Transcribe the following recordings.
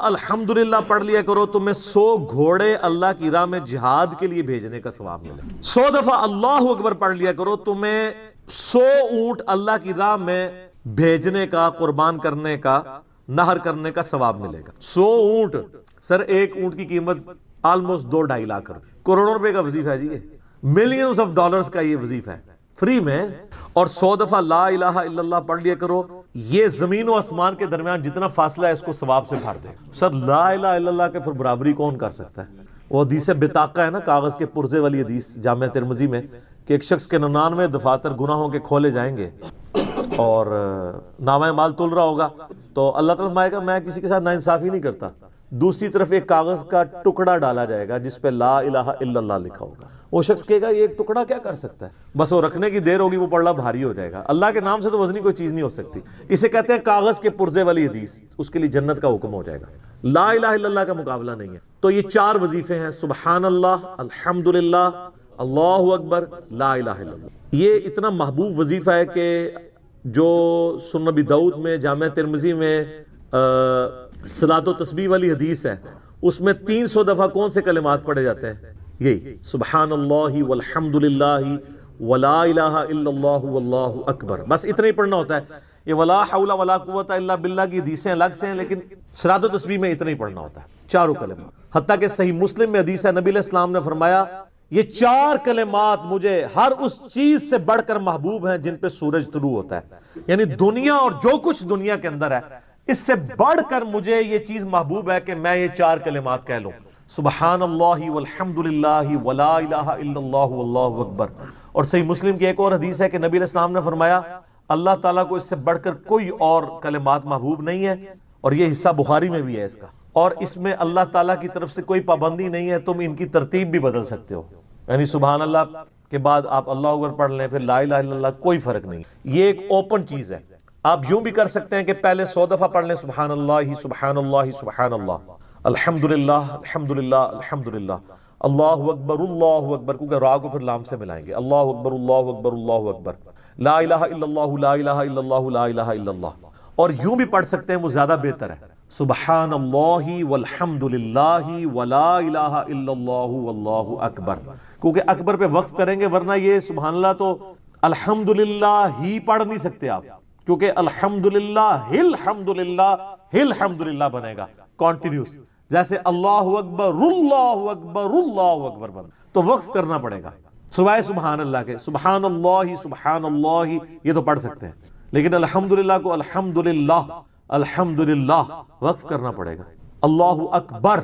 الحمدللہ پڑھ لیا کرو، تمہیں 100 گھوڑے اللہ کی راہ میں جہاد کے لیے بھیجنے کا ثواب ملے۔ 100 دفعہ اللہ اکبر پڑھ لیا کرو، تمہیں 100 اونٹ اللہ کی راہ میں بھیجنے کا، قربان کرنے کا، نہر کرنے کا ثواب ملے گا۔ 100 اونٹ، سر ایک اونٹ کی قیمت آلموسٹ 2-2.5 لاکھ روپے، کروڑوں روپے کا وظیفہ ہے جی، ملینز آف ڈالرز کا یہ وظیفہ ہے فری میں۔ اور 100 دفعہ لا الہ الا اللہ پڑھ لیا کرو، یہ زمین و آسمان کے درمیان جتنا فاصلہ ہے اس کو ثواب سے بھر دے۔ سر لا الہ الا اللہ کے پھر برابری کون کر سکتا ہے؟ وہ حدیث بطاقہ ہے نا، کاغذ کے پرزے والی حدیث جامع ترمذی میں، کہ ایک شخص کے 99 دفاتر گناہوں کے کھولے جائیں گے اور نامہ مال تل رہا ہوگا تو اللہ تعالیٰ فرمائے گا میں کسی کے ساتھ ناانصافی نہیں کرتا۔ دوسری طرف ایک کاغذ کا ٹکڑا ڈالا جائے گا جس پہ لا الہ الا اللہ لکھا ہوگا۔ وہ شخص کہے گا یہ ایک ٹکڑا کیا کر سکتا ہے، بس وہ رکھنے کی دیر ہوگی، وہ پڑھنا بھاری ہو جائے گا۔ اللہ کے نام سے تو وزنی کوئی چیز نہیں ہو سکتی، اسے کہتے ہیں کاغذ کے پرزے والی حدیث، اس کے لیے جنت کا حکم ہو جائے گا۔ لا الہ الا اللہ کا مقابلہ نہیں ہے۔ تو یہ 4 وظیفے ہیں، سبحان اللہ، الحمدللہ، اللہ اکبر، لا الہ الا اللہ۔ یہ اتنا محبوب وظیفہ ہے کہ جو سنن ابی داؤد میں، جامع ترمذی میں صلاۃ و تسبیح والی حدیث ہے، اس میں 300 دفعہ کون سے کلمات پڑھے جاتے ہیں؟ یہی سبحان اللہ والحمد للہ ولا الہ الا اللہ واللہ اکبر، بس اتنا ہی پڑھنا ہوتا ہے۔ یہ ولا حول ولا قوت الا باللہ کی حدیثیں الگ سے ہیں، لیکن صلاۃ و تسبیح میں اتنا ہی پڑھنا ہوتا ہے، چاروں کلمات۔ حتیٰ کہ صحیح مسلم میں حدیث ہے، نبی علیہ السلام نے فرمایا یہ 4 کلمات مجھے ہر اس چیز سے بڑھ کر محبوب ہیں جن پہ سورج طلوع ہوتا ہے، یعنی دنیا اور جو کچھ دنیا کے اندر ہے اس سے بڑھ کر مجھے یہ چیز محبوب ہے کہ میں یہ 4 کلمات کہہ لوں، سبحان اللہ والحمد للہ ولا الہ الا اللہ واللہ اکبر۔ اور صحیح مسلم کی ایک اور حدیث ہے کہ نبی علیہ السلام نے فرمایا اللہ تعالیٰ کو اس سے بڑھ کر کوئی اور کلمات محبوب نہیں ہے، اور یہ حصہ بخاری میں بھی ہے اس کا، اور اس میں اللہ تعالیٰ کی طرف سے کوئی پابندی نہیں ہے، تم ان کی ترتیب بھی بدل سکتے ہو، یعنی سبحان اللہ کے بعد آپ اللہ اکبر پڑھ لیں، پھر لا الہ الا اللہ، کوئی فرق نہیں۔ یہ ایک اوپن چیز ہے، آپ یوں بھی کر سکتے ہیں کہ پہلے 100 دفعہ پڑھ لیں سبحان اللہ سبحان اللہ سبحان اللہ، الحمدللہ الحمدللہ الحمدللہ، اللہ اکبر، کیونکہ را کو پھر لام سے ملائیں گے، اللہ اکبر اللہ اکبر اللہ اکبر، لا الہ الا اللہ لا الہ الا اللہ لا الہ الا اللہ۔ اور یوں بھی پڑھ سکتے ہیں، وہ زیادہ بہتر ہے، سبحان اللہ والحمدللہ ولا الہ الا اللہ واللہ اکبر، کیونکہ اکبر پہ وقف کریں گے، ورنہ یہ سبحان اللہ تو الحمدللہ ہی پڑھ نہیں سکتے آپ، کیونکہ الحمدللہ الحمدللہ بنے گا کانٹینیوس، جیسے اللہ اکبر اللہ اکبر اللہ اکبر بن، تو وقف کرنا پڑے گا سوائے سبحان اللہ کے۔ سبحان اللہ یہ تو پڑھ سکتے ہیں، لیکن الحمدللہ کو الحمدللہ وقف کرنا پڑے گا۔ اللہ اکبر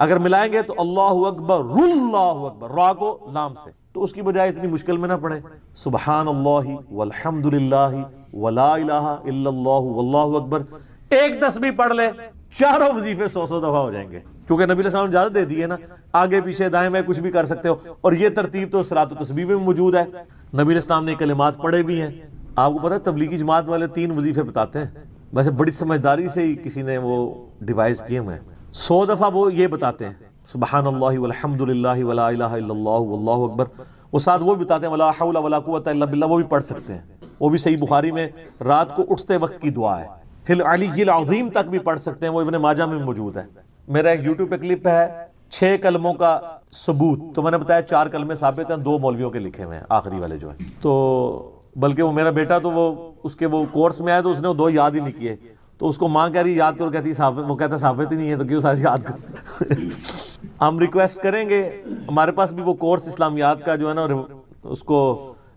اگر ملائیں گے تو اللہ اکبر، را کو لام سے، تو اس کی بجائے اتنی مشکل میں نہ پڑے، سبحان اللہ والحمدللہ ولا الہ الا اللہ واللہ اکبر، ایک تسبیح پڑھ لے، چاروں وظیفے 100 دفعہ ہو جائیں گے، کیونکہ نبی علیہ السلام نے اجازت دے دی ہے نا، آگے پیچھے دائیں بائیں کچھ بھی کر سکتے ہو، اور یہ ترتیب تو صلاۃ و تسبیح میں موجود ہے، نبی علیہ السلام نے کلمات پڑھے بھی ہیں۔ آپ کو پتہ ہے تبلیغی جماعت والے 3 وظیفے بتاتے ہیں، ویسے بڑی سمجھداری سے ہی کسی نے وہ ڈیوائس کیے ہوئے ہیں، 100 دفعہ وہ یہ بتاتے ہیں سبحان اللہ والحمد للہ ولا الہ الا اللہ واللہ اکبر، وہ ساتھ وہ بھی بتاتے ہیں ولا حول ولا قوت الا باللہ، وہ بھی پڑھ سکتے ہیں، وہ بھی صحیح بخاری میں رات کو اٹھتے وقت کی دعا ہے، ہل علی العظیم تک بھی پڑھ سکتے ہیں، وہ ابن ماجہ میں موجود ہے۔ میرا ایک یوٹیوب پہ کلپ ہے 6 کلموں کا ثبوت، تو میں نے بتایا 4 کلمے ثابت ہیں، 2 مولویوں کے لکھے ہوئے ہیں، آخری والے جو ہیں، تو بلکہ وہ میرا بیٹا تو وہ اس کے وہ کورس میں آیا تو اس نے وہ 2 یاد ہی نہیں کیے، تو اس کو ماں کہہ رہی یاد کرو، کہتی ثابت، وہ کہتا ثابت ہی نہیں ہے تو کیوں ساتھ یاد کرو۔ ہم ریکویسٹ کریں گے، ہمارے پاس بھی وہ کورس اسلامیات کا جو ہے نا اس کو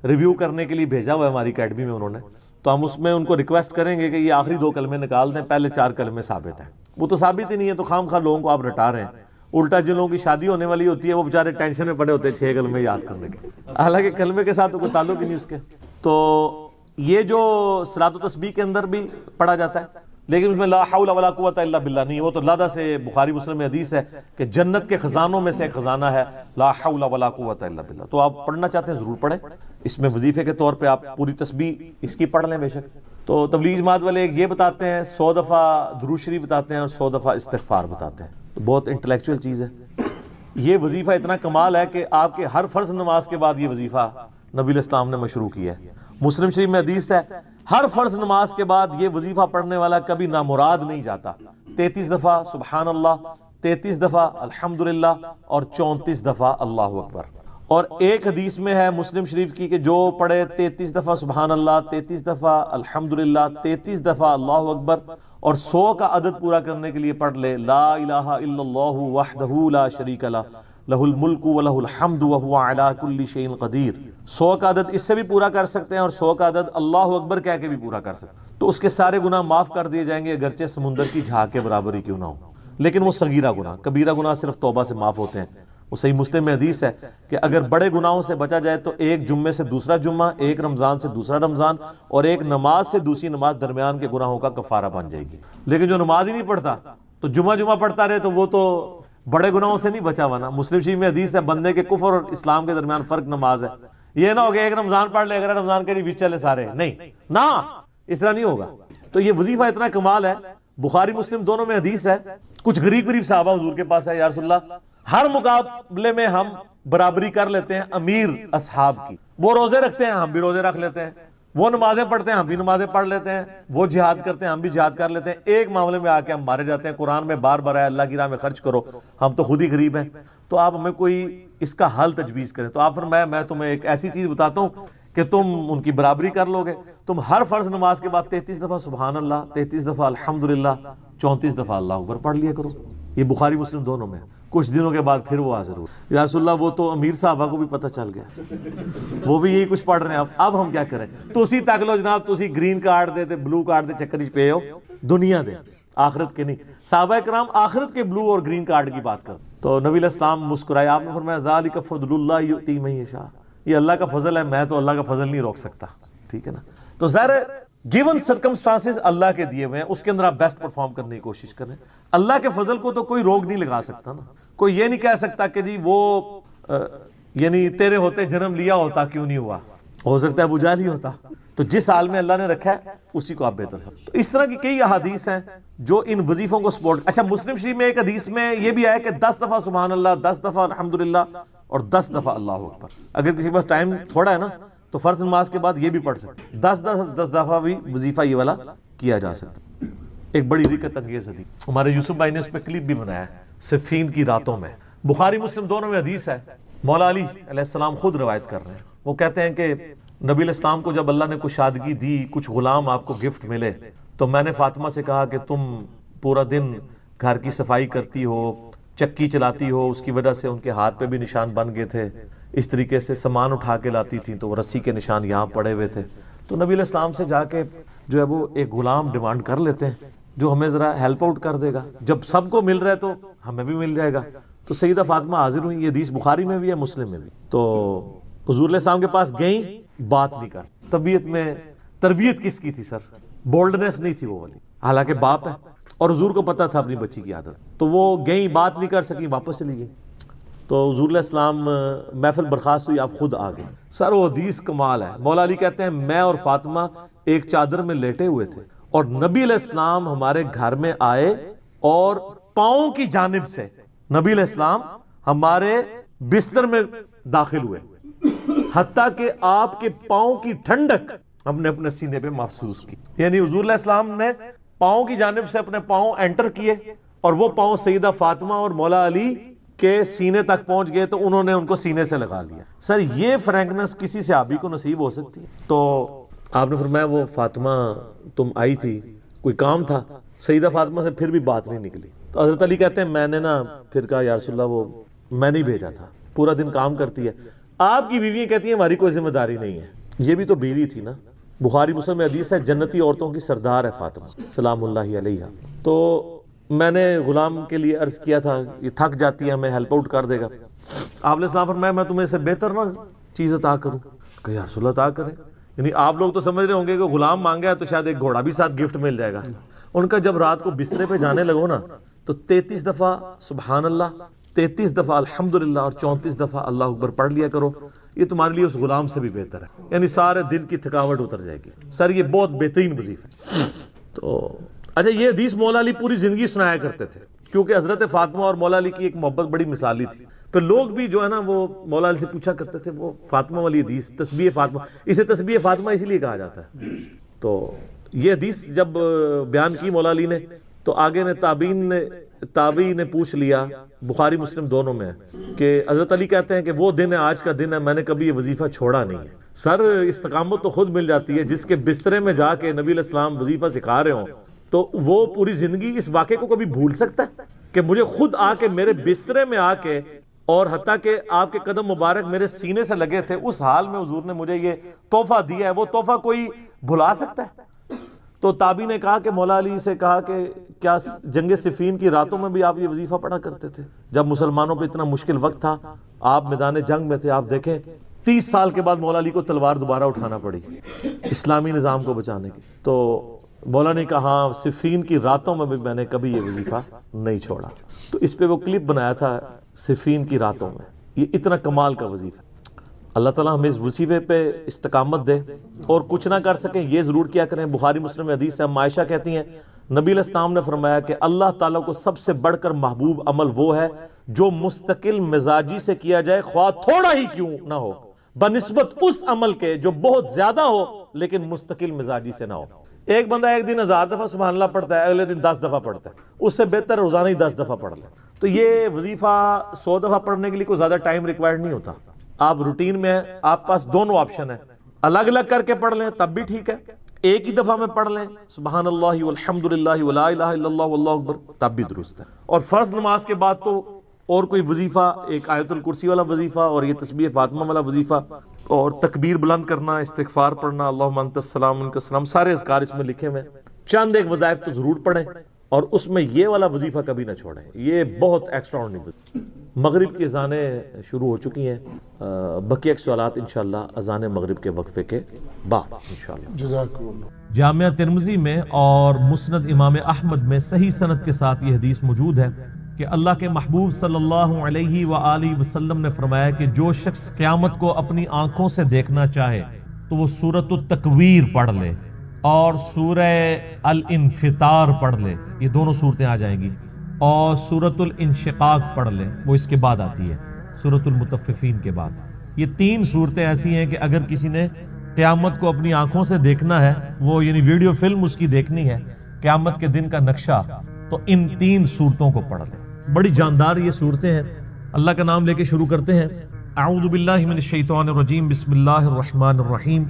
ریویو کرنے کے لیے بھیجا ہوا ہے ہماری اکیڈمی میں انہوں نے، تو ہم اس میں ان کو ریکویسٹ کریں گے کہ یہ آخری 2 کلمے نکال دیں، پہلے 4 کلمے ثابت ہیں، وہ تو ثابت ہی نہیں ہے، تو خام خواہ لوگوں کو آپ رٹا رہے ہیں، الٹا جن لوگوں کی شادی ہونے والی ہوتی ہے وہ بیچارے ٹینشن میں پڑے ہوتے ہیں 6 کلمے یاد کرنے کے، حالانکہ کلمے کے ساتھ تو کوئی تعلق ہی نہیں اس کے۔ تو یہ جو صلاۃ و تسبیح کے اندر بھی پڑھا جاتا ہے، لیکن اس میں لا حول ولا قوت الا باللہ نہیں، وہ تو لادہ سے بخاری مسلم میں حدیث ہے کہ جنت کے خزانوں میں سے ایک خزانہ ہے لا حول ولا قوت الا باللہ، تو آپ پڑھنا چاہتے ہیں ضرور پڑھیں، اس میں وظیفے کے طور پہ آپ پوری تسبیح اس کی پڑھ لیں بے شک۔ تو تبلیغ جماعت والے ایک یہ بتاتے ہیں 100 دفعہ درود شریف بتاتے ہیں اور 100 دفعہ استغفار بتاتے ہیں، تو بہت انٹلیکچوئل چیز ہے۔ یہ وظیفہ اتنا کمال ہے کہ آپ کے ہر فرض نماز کے بعد یہ وظیفہ نبی علیہ السلام نے مشروع کیا ہے، مسلم شریف میں حدیث ہے ہر فرض نماز کے بعد یہ وظیفہ پڑھنے والا کبھی نامراد نہیں جاتا. 33 دفعہ سبحان اللہ، 33 دفعہ الحمدللہ اور 34 دفعہ اللہ اکبر. اور ایک حدیث میں ہے مسلم شریف کی کہ جو پڑھے 33 دفعہ سبحان اللہ، 33 دفعہ الحمدللہ، 33 دفعہ اللہ اکبر اور 100 کا عدد پورا کرنے کے لیے پڑھ لے لا الہ الا اللہ وحدہ لا شریک لہ لہ الملک و لہ الحمد وہو علی کل شیء قدیر. 100 کا عدد اس سے بھی پورا کر سکتے ہیں اور 100 کا عدد اللہ اکبر کہہ کے بھی پورا کر سکتے ہیں تو اس کے سارے گناہ معاف کر دیے جائیں گے، اگرچہ سمندر کی جھاگ کے برابر ہی کیوں نہ ہو. لیکن وہ صغیرہ گناہ، کبیرہ گناہ صرف توبہ سے معاف ہوتے ہیں. وہ صحیح مسلم میں حدیث ہے کہ اگر بڑے گناہوں سے بچا جائے تو ایک جمعے سے دوسرا جمعہ، ایک رمضان سے دوسرا رمضان اور ایک نماز سے دوسری نماز درمیان کے گناہوں کا کفارہ بن جائے گی. لیکن جو نماز ہی نہیں پڑھتا تو جمعہ پڑھتا رہے تو وہ تو بڑے گناہوں سے نہیں بچا ہوا نا. مسلم شریف میں حدیث ہے بندے کے کفر اور اسلام کے درمیان فرق نماز ہے. یہ نہ ہو کہ ایک رمضان پڑھ لے، اگر رمضان کے بیچ چلے سارے، نہیں نہ، اس طرح نہیں ہوگا. تو یہ وظیفہ اتنا کمال ہے، بخاری مسلم دونوں میں حدیث ہے. کچھ غریب صحابہ حضور کے پاس ہے، یا رسول اللہ ہر مقابلے میں ہم برابری کر لیتے ہیں امیر اصحاب کی. وہ روزے رکھتے ہیں، ہم بھی روزے رکھ لیتے ہیں. وہ نمازیں پڑھتے ہیں، ہم بھی نمازیں پڑھ لیتے ہیں. وہ جہاد کرتے ہیں، ہم بھی جہاد کر لیتے ہیں. ایک معاملے میں آ کے ہم مارے جاتے ہیں. قرآن میں بار بار ہے اللہ کی راہ میں خرچ کرو، ہم تو خود ہی غریب ہیں. تو آپ ہمیں کوئی اس کا حل تجویز کریں. تو آپ فرمایا میں تمہیں ایک ایسی چیز بتاتا ہوں کہ تم ان کی برابری کر لو گے. تم ہر فرض نماز کے بعد 33 دفعہ سبحان اللہ، 33 دفعہ الحمدللہ، 34 دفعہ اللہ اکبر پڑھ لیا کرو. یہ بخاری مسلم دونوں میں. کچھ دنوں کے بعد پھر وہ حاضر ہوئے، یا رسول اللہ وہ تو امیر صحابہ کو بھی پتہ چل گیا، وہ بھی یہی کچھ پڑھ رہے ہیں. اب ہم کیا کریں؟ تسی تک لو جناب، تسی گرین کارڈ دے تے بلو کارڈ دے چکر پہ ہو، دنیا دے آخرت کے نہیں. صحابہ کرام آخرت کے بلو اور گرین کارڈ کی بات کر. تو نبی علیہ السلام مسکرائے، آپ نے فرمایا ذالک فضل اللہ یؤتی من یشاء، یہ اللہ کا فضل ہے، میں تو اللہ کا فضل نہیں روک سکتا. ٹھیک ہے نا. تو ظاہر ہے گیون سرکمسٹانسز اللہ کے دیے ہوئے ہیں، اس کے اندر آپ بیسٹ پرفارم کرنے کی کوشش کریں. اللہ کے فضل کو تو کوئی روک نہیں لگا سکتا نا. کوئی یہ نہیں کہہ سکتا کہ جی وہ یعنی تیرے ہوتے جنم لیا ہوتا کیوں نہیں ہوا، ہو سکتا ہے ابو جہل ہی ہوتا. تو جس حال میں اللہ نے رکھا ہے اسی کو آپ بہتر سمجھیں. تو اس طرح کی کئی احادیث ہیں جو ان وظیفوں کو سپورٹ. اچھا مسلم شریف میں ایک حدیث میں یہ بھی آیا کہ 10 دفعہ سبحان اللہ، 10 دفعہ الحمدللہ اور 10 دفعہ اللہ اکبر. اگر کسی کے پاس ٹائم تھوڑا ہے نا تو فرض نماز کے بعد یہ بھی پڑھ سکتے. 10 دفعہ بھی وظیفہ یہ والا کیا جا سکتا. ایک بڑی رکت انگیز حدیث ہمارے یوسف بھائی نے اس پہ کلپ بھی بنایا ہے، صفین کی راتوں میں. بخاری مسلم دونوں میں حدیث ہے. مولا علی علیہ السلام خود روایت کر رہے ہیں. وہ کہتے ہیں کہ نبی علیہ السلام کو جب اللہ نے کشادگی دی، کچھ غلام آپ کو گفٹ ملے، تو میں نے فاطمہ سے کہا کہ تم پورا دن گھر کی صفائی کرتی ہو، چکی چلاتی ہو، اس کی وجہ سے ان کے ہاتھ پہ بھی نشان بن گئے تھے. اس طریقے سے سامان اٹھا کے لاتی تھیں تو وہ رسی کے نشان یہاں پڑے ہوئے تھے. تو نبی علیہ السلام سے جا کے جو ہے وہ ایک غلام ڈیمانڈ کر لیتے ہیں جو ہمیں ذرا ہیلپ آؤٹ کر دے گا. جب سب کو مل رہا ہے تو ہمیں بھی مل جائے گا. تو سیدہ فاطمہ حاضر ہوئی. یہ حدیث بخاری میں بھی ہے، مسلم میں بھی. تو حضور علیہ السلام کے پاس گئیں، بات نہیں کر. طبیعت میں تربیت کس کی تھی سر؟ بولڈنس نہیں تھی وہ والی، حالانکہ باپ ہے اور حضور کو پتا تھا اپنی بچی کی عادت. تو وہ گئیں، بات نہیں کر سکی، واپس چلی گئی. تو حضور علیہ السلام محفل برخاست ہوئی، آپ خود آ گئے. سر وہ حدیث کمال ہے. مولا علی کہتے ہیں میں اور فاطمہ ایک چادر میں لیٹے ہوئے تھے اور نبی علیہ السلام ہمارے گھر میں آئے اور پاؤں کی جانب سے نبی علیہ السلام ہمارے بستر میں داخل ہوئے، حتیٰ کہ آپ کے پاؤں کی ٹھنڈک ہم نے اپنے سینے پہ محسوس کی. یعنی حضور علیہ السلام نے پاؤں کی جانب سے اپنے پاؤں انٹر کیے اور وہ پاؤں سیدہ فاطمہ اور مولا علی کے سینے تک پہنچ گئے تو انہوں نے ان کو سینے سے لگا لیا. سر یہ فرینکنس کسی صحابی کو نصیب ہو سکتی ہے؟ تو آپ نے فرمایا وہ فاطمہ تم آئی تھی، کوئی کام تھا؟ سیدہ فاطمہ سے پھر بھی بات نہیں نکلی. تو حضرت علی کہتے ہیں میں نے نا پھر کہا یا رسول اللہ وہ میں نہیں بھیجا تھا، پورا دن کام کرتی ہے. آپ کی بیویاں کہتی ہیں ہماری کوئی ذمہ داری نہیں ہے. یہ بھی تو بیوی تھی نا. بخاری مسلم میں حدیث ہے جنتی عورتوں کی سردار ہے فاطمہ سلام اللہ علیہ. تو میں نے غلام کے لیے عرض کیا تھا یہ تھک جاتی ہے ہمیں ہیلپ آؤٹ کر دے گا. آپ علیہ السلام فرمایا میں تمہیں سے بہتر نہ چیز عطا کروں؟ کہ یا رسول اللہ عطا کریں. یعنی آپ لوگ تو سمجھ رہے ہوں گے کہ غلام مانگا ہے تو شاید ایک گھوڑا بھی ساتھ گفٹ مل جائے گا. ان کا جب رات کو بسترے پہ جانے لگو نا تو 33 دفعہ سبحان اللہ، 33 دفعہ الحمدللہ اور 34 دفعہ اللہ اکبر پڑھ لیا کرو. یہ تمہارے لیے اس غلام سے بھی بہتر ہے. یعنی سارے دن کی تھکاوٹ اتر جائے گی. سر یہ بہت بہترین وظیفہ ہے. تو اچھا یہ حدیث مولا علی پوری زندگی سنایا کرتے تھے کیونکہ حضرت فاطمہ اور مولا علی کی ایک محبت بڑی مثالی تھی. پھر لوگ بھی جو ہے نا وہ مولا علی سے پوچھا کرتے تھے وہ فاطمہ والی حدیث تسبیح فاطمہ، اسے تسبیح فاطمہ اسی لیے کہا جاتا ہے. تو یہ حدیث جب بیان کی مولا علی نے تو آگے نے تابعی نے پوچھ لیا، بخاری مسلم دونوں میں ہے، کہ حضرت علی کہتے ہیں کہ وہ دن ہے، آج کا دن ہے، میں نے کبھی یہ وظیفہ چھوڑا نہیں ہے. سر استقامت تو خود مل جاتی ہے، جس کے بسترے میں جا کے نبی علیہ السلام وظیفہ سکھا رہے ہوں تو وہ پوری زندگی اس واقعے کو کبھی بھول سکتا ہے کہ مجھے خود آ کے میرے بسترے میں آ کے، اور حتیٰ کہ آپ کے قدم مبارک میرے سینے سے لگے تھے، اس حال میں حضور نے مجھے یہ تحفہ دیا ہے، وہ تحفہ کوئی بھلا سکتا ہے؟ تو تابعی نے کہا کہ مولا علی سے کہا کہ کیا جنگ صفین کی راتوں میں بھی آپ یہ وظیفہ پڑھا کرتے تھے جب مسلمانوں پہ اتنا مشکل وقت تھا، آپ میدان جنگ میں تھے؟ آپ دیکھیں 30 سال کے بعد مولا علی کو تلوار دوبارہ اٹھانا پڑی اسلامی نظام کو بچانے کی. تو مولا نے کہا ہاں صفین کی راتوں میں بھی میں نے کبھی یہ وظیفہ نہیں چھوڑا. تو اس پہ وہ کلپ بنایا تھا صفین کی راتوں میں. یہ اتنا کمال کا وظیفہ. اللہ تعالیٰ ہمیں اس وظیفے پہ استقامت دے، اور کچھ نہ کر سکیں یہ ضرور کیا کریں. بخاری مسلم حدیث ہے، ہم عائشہ کہتی ہیں نبی علیہ السلام نے فرمایا کہ اللہ تعالیٰ کو سب سے بڑھ کر محبوب عمل وہ ہے جو مستقل مزاجی سے کیا جائے، خواہ تھوڑا ہی کیوں نہ ہو، بنسبت اس عمل کے جو بہت زیادہ ہو لیکن مستقل مزاجی سے نہ ہو. ایک بندہ ایک دن 1000 دفعہ سبحان اللہ پڑھتا ہے، اگلے دن 10 دفعہ پڑھتا ہے، اس سے بہتر روزانہ ہی 10 دفعہ پڑھ لیں. تو یہ وظیفہ 100 دفعہ پڑھنے کے لیے کوئی زیادہ ٹائم ریکوائرڈ نہیں ہوتا. آپ روٹین میں ہیں، آپ پاس دونوں آپشن ہیں، الگ الگ کر کے پڑھ لیں تب بھی ٹھیک ہے، ایک ہی دفعہ میں پڑھ لیں سبحان اللہ والحمدللہ ولا الہ الا اللہ واللہ اکبر تب بھی درست ہے. اور فرض نماز کے بعد تو اور کوئی وظیفہ، ایک آیت الکرسی والا وظیفہ اور یہ تسبیح فاطمہ والا وظیفہ اور تکبیر بلند کرنا، استغفار پڑھنا، اللہم انت السلام منک السلام، سارے اذکار اس میں لکھے ہوئے. چند ایک وظائف تو ضرور پڑھیں اور اس میں یہ والا وظیفہ کبھی نہ چھوڑیں، یہ بہت ایکسٹرا آرڈنری. مغرب کی اذانیں شروع ہو چکی ہیں، بقیہ سوالات انشاءاللہ اذان مغرب کے وقفے کے بعد انشاءاللہ. جزاکم اللہ. جامعہ ترمذی میں اور مسند امام احمد میں صحیح سند کے ساتھ یہ حدیث موجود ہے کہ اللہ کے محبوب صلی اللہ علیہ وآلہ وسلم نے فرمایا کہ جو شخص قیامت کو اپنی آنکھوں سے دیکھنا چاہے تو وہ سورۃ التکویر پڑھ لے اور سورہ الانفطار پڑھ لے، یہ دونوں صورتیں آ جائیں گی، اور سورۃ الانشقاق پڑھ لے، وہ اس کے بعد آتی ہے سورۃ المطففین کے بعد. یہ 3 صورتیں ایسی ہیں کہ اگر کسی نے قیامت کو اپنی آنکھوں سے دیکھنا ہے، وہ یعنی ویڈیو فلم اس کی دیکھنی ہے قیامت کے دن کا نقشہ، تو ان 3 صورتوں کو پڑھ لیں. بڑی جاندار یہ صورتیں ہیں. اللہ کا نام لے کے شروع کرتے ہیں. اعوذ باللہ من الشیطان الرجیم، بسم اللہ الرحمن الرحیم.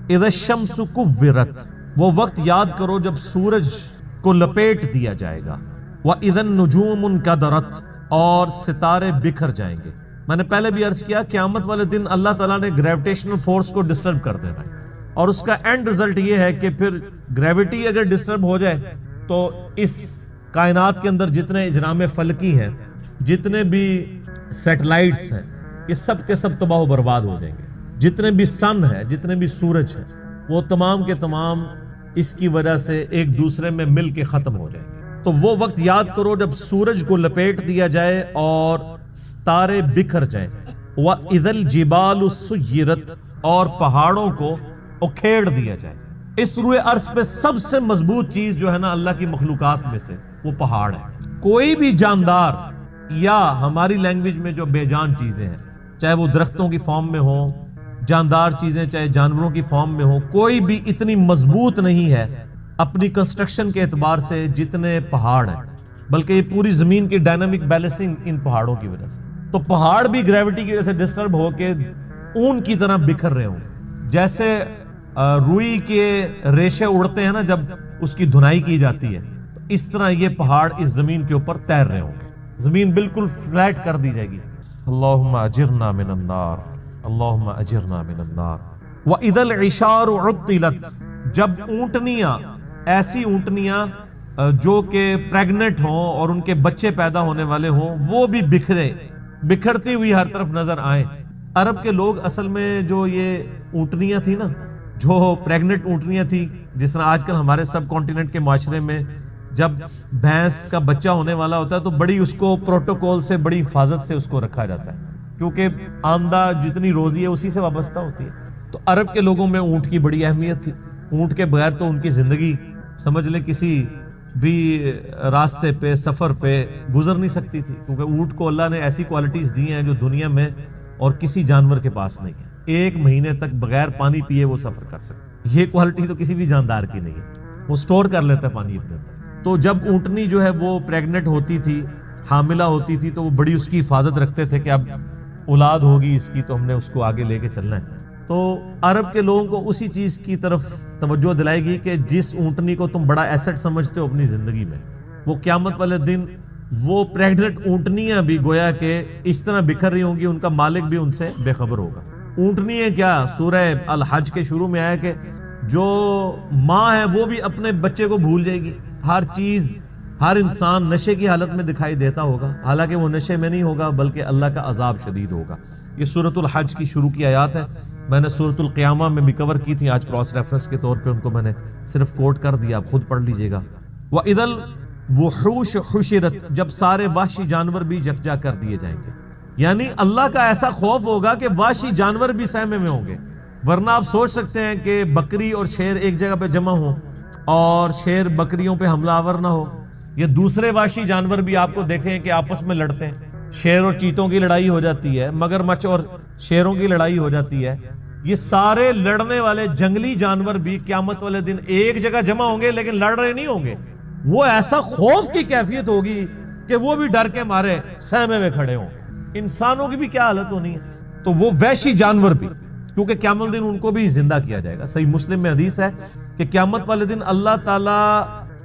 اذا الشمس کورت، وہ وقت یاد کرو جب سورج کو لپیٹ دیا جائے گا. وَإِذَا النُّجُومُ انْكَدَرَتْ، اور ستارے بکھر جائیں گے. میں نے پہلے بھی عرض کیا قیامت والے دن اللہ تعالیٰ نے گریویٹیشنل فورس کو ڈسٹرب کر دینا ہے، اور اس کا اینڈ رزلٹ یہ ہے کہ پھر گریویٹی اگر ڈسٹرب ہو جائے تو اس کائنات کے اندر جتنے اجرام فلکی ہیں، جتنے بھی سیٹلائٹس ہیں، یہ سب کے سب تباہ و برباد ہو جائیں گے. جتنے بھی سن ہیں، جتنے بھی سورج ہیں، وہ تمام کے تمام اس کی وجہ سے ایک دوسرے میں مل کے ختم ہو جائیں گے. تو وہ وقت یاد کرو جب سورج کو لپیٹ دیا جائے اور ستارے بکھر جائیں. وَإِذَا الْجِبَالُ سُيِّرَتْ، اور پہاڑوں کو اکھیڑ دیا جائے. اس روئے عرض پہ سب سے مضبوط چیز جو ہے نا اللہ کی مخلوقات میں سے، وہ پہاڑ ہے. کوئی بھی جاندار یا ہماری لینگویج میں جو بے جان چیزیں ہیں، چاہے وہ درختوں کی فارم میں ہوں، جاندار چیزیں چاہے جانوروں کی فارم میں ہوں، کوئی بھی اتنی مضبوط نہیں ہے اپنی کنسٹرکشن کے اعتبار سے جتنے پہاڑ ہیں. بلکہ یہ پوری زمین کی ڈائنامک بیلنسنگ ان پہاڑوں کی وجہ سے. تو پہاڑ بھی گریوٹی کی وجہ سے ڈسٹرب ہو کے اون کی طرح بکھر رہے ہوں. جیسے روئی کے ریشے اڑتے ہیں نا جب اس کی دھنائی کی جاتی ہے، تو اس طرح یہ پہاڑ اس زمین کے اوپر تیر رہے ہوں گے. زمین بالکل فلیٹ کر دی جائے گی. اللہم اجرنا من النار، اللہم اجرنا من النار. وَإِذَا الْعِشَارُ عُطِّلَتْ، جب اونٹنیاں، ایسی اونٹنیاں جو کہ پریگننٹ ہوں اور ان کے بچے پیدا ہونے والے ہوں، وہ بھی بکھرتی ہوئی ہر طرف نظر آئیں. عرب کے لوگ اصل میں جو یہ اونٹنیاں تھی نا، جو پریگننٹ اونٹنیاں تھی، جس طرح آج کل ہمارے سب کانٹیننٹ کے معاشرے میں جب بھینس کا بچہ ہونے والا ہوتا ہے تو بڑی اس کو پروٹوکول سے، بڑی حفاظت سے اس کو رکھا جاتا ہے، کیونکہ آمدہ جتنی روزی ہے اسی سے وابستہ ہوتی ہے. تو عرب کے لوگوں میں اونٹ کی بڑی اہمیت تھی. اونٹ کے بغیر تو ان کی زندگی سمجھ لیں کسی بھی راستے پہ سفر پہ گزر نہیں سکتی تھی، کیونکہ اونٹ کو اللہ نے ایسی کوالٹیز دی ہیں جو دنیا میں اور کسی جانور کے پاس نہیں ہے۔ 1 مہینے تک بغیر پانی پیے وہ سفر کر سکتے، یہ کوالٹی تو کسی بھی جاندار کی نہیں ہے، وہ سٹور کر لیتا ہے پانی اپنے اندر۔ تو جب اونٹنی جو ہے وہ پریگننٹ ہوتی تھی، حاملہ ہوتی تھی، تو وہ بڑی اس کی حفاظت رکھتے تھے کہ اب اولاد ہوگی اس کی تو ہم نے اس کو آگے لے کے چلنا ہے۔ تو عرب کے لوگوں کو اسی چیز کی طرف توجہ دلائے گی کہ جس اونٹنی کو تم بڑا ایسٹ سمجھتے ہو اپنی زندگی میں، وہ قیامت والے دن وہ پریگننٹ اونٹنیاں بھی گویا کہ اس طرح بکھر رہی ہوں گی، ان کا مالک بھی ان سے بے خبر ہوگا۔ اونٹنی ہے کیا، سورہ الحج کے شروع میں آیا کہ جو ماں ہے وہ بھی اپنے بچے کو بھول جائے گی، ہر چیز ہر انسان نشے کی حالت میں دکھائی دیتا ہوگا، حالانکہ وہ نشے میں نہیں ہوگا بلکہ اللہ کا عذاب شدید ہوگا۔ یہ سورۃ الحج کی شروع کی آیات ہے، میں نے سورۃ القیامہ میں بھی کور کی تھی، آج کراس ریفرنس کے طور پہ ان کو میں نے صرف کوٹ کر دیا، آپ خود پڑھ لیجئے گا۔ وَإِذَا الْوُحُوشُ حُشِرَتْ، جب سارے وحشی جانور بھی یکجا کر دیے جائیں گے، یعنی اللہ کا ایسا خوف ہوگا کہ وحشی جانور بھی سہمے میں ہوں گے۔ ورنہ آپ سوچ سکتے ہیں کہ بکری اور شیر ایک جگہ پہ جمع ہوں اور شیر بکریوں پہ حملہ آور نہ ہو، یہ دوسرے وحشی جانور بھی آپ کو دیکھیں کہ آپس میں لڑتے ہیں، شیر اور چیتوں کی لڑائی ہو جاتی ہے، مگرمچھ اور شیروں کی لڑائی ہو جاتی ہے، یہ سارے لڑنے والے جنگلی جانور بھی قیامت والے دن ایک جگہ جمع ہوں گے لیکن لڑ رہے نہیں ہوں گے، وہ ایسا خوف کی کیفیت ہوگی کہ وہ بھی ڈر کے مارے سہمے میں کھڑے ہوں۔ انسانوں کی بھی کیا حالت ہونی ہے، تو وہ وحشی جانور بھی، کیونکہ قیامت دن ان کو بھی زندہ کیا جائے گا۔ صحیح مسلم میں حدیث ہے کہ قیامت والے دن اللہ تعالیٰ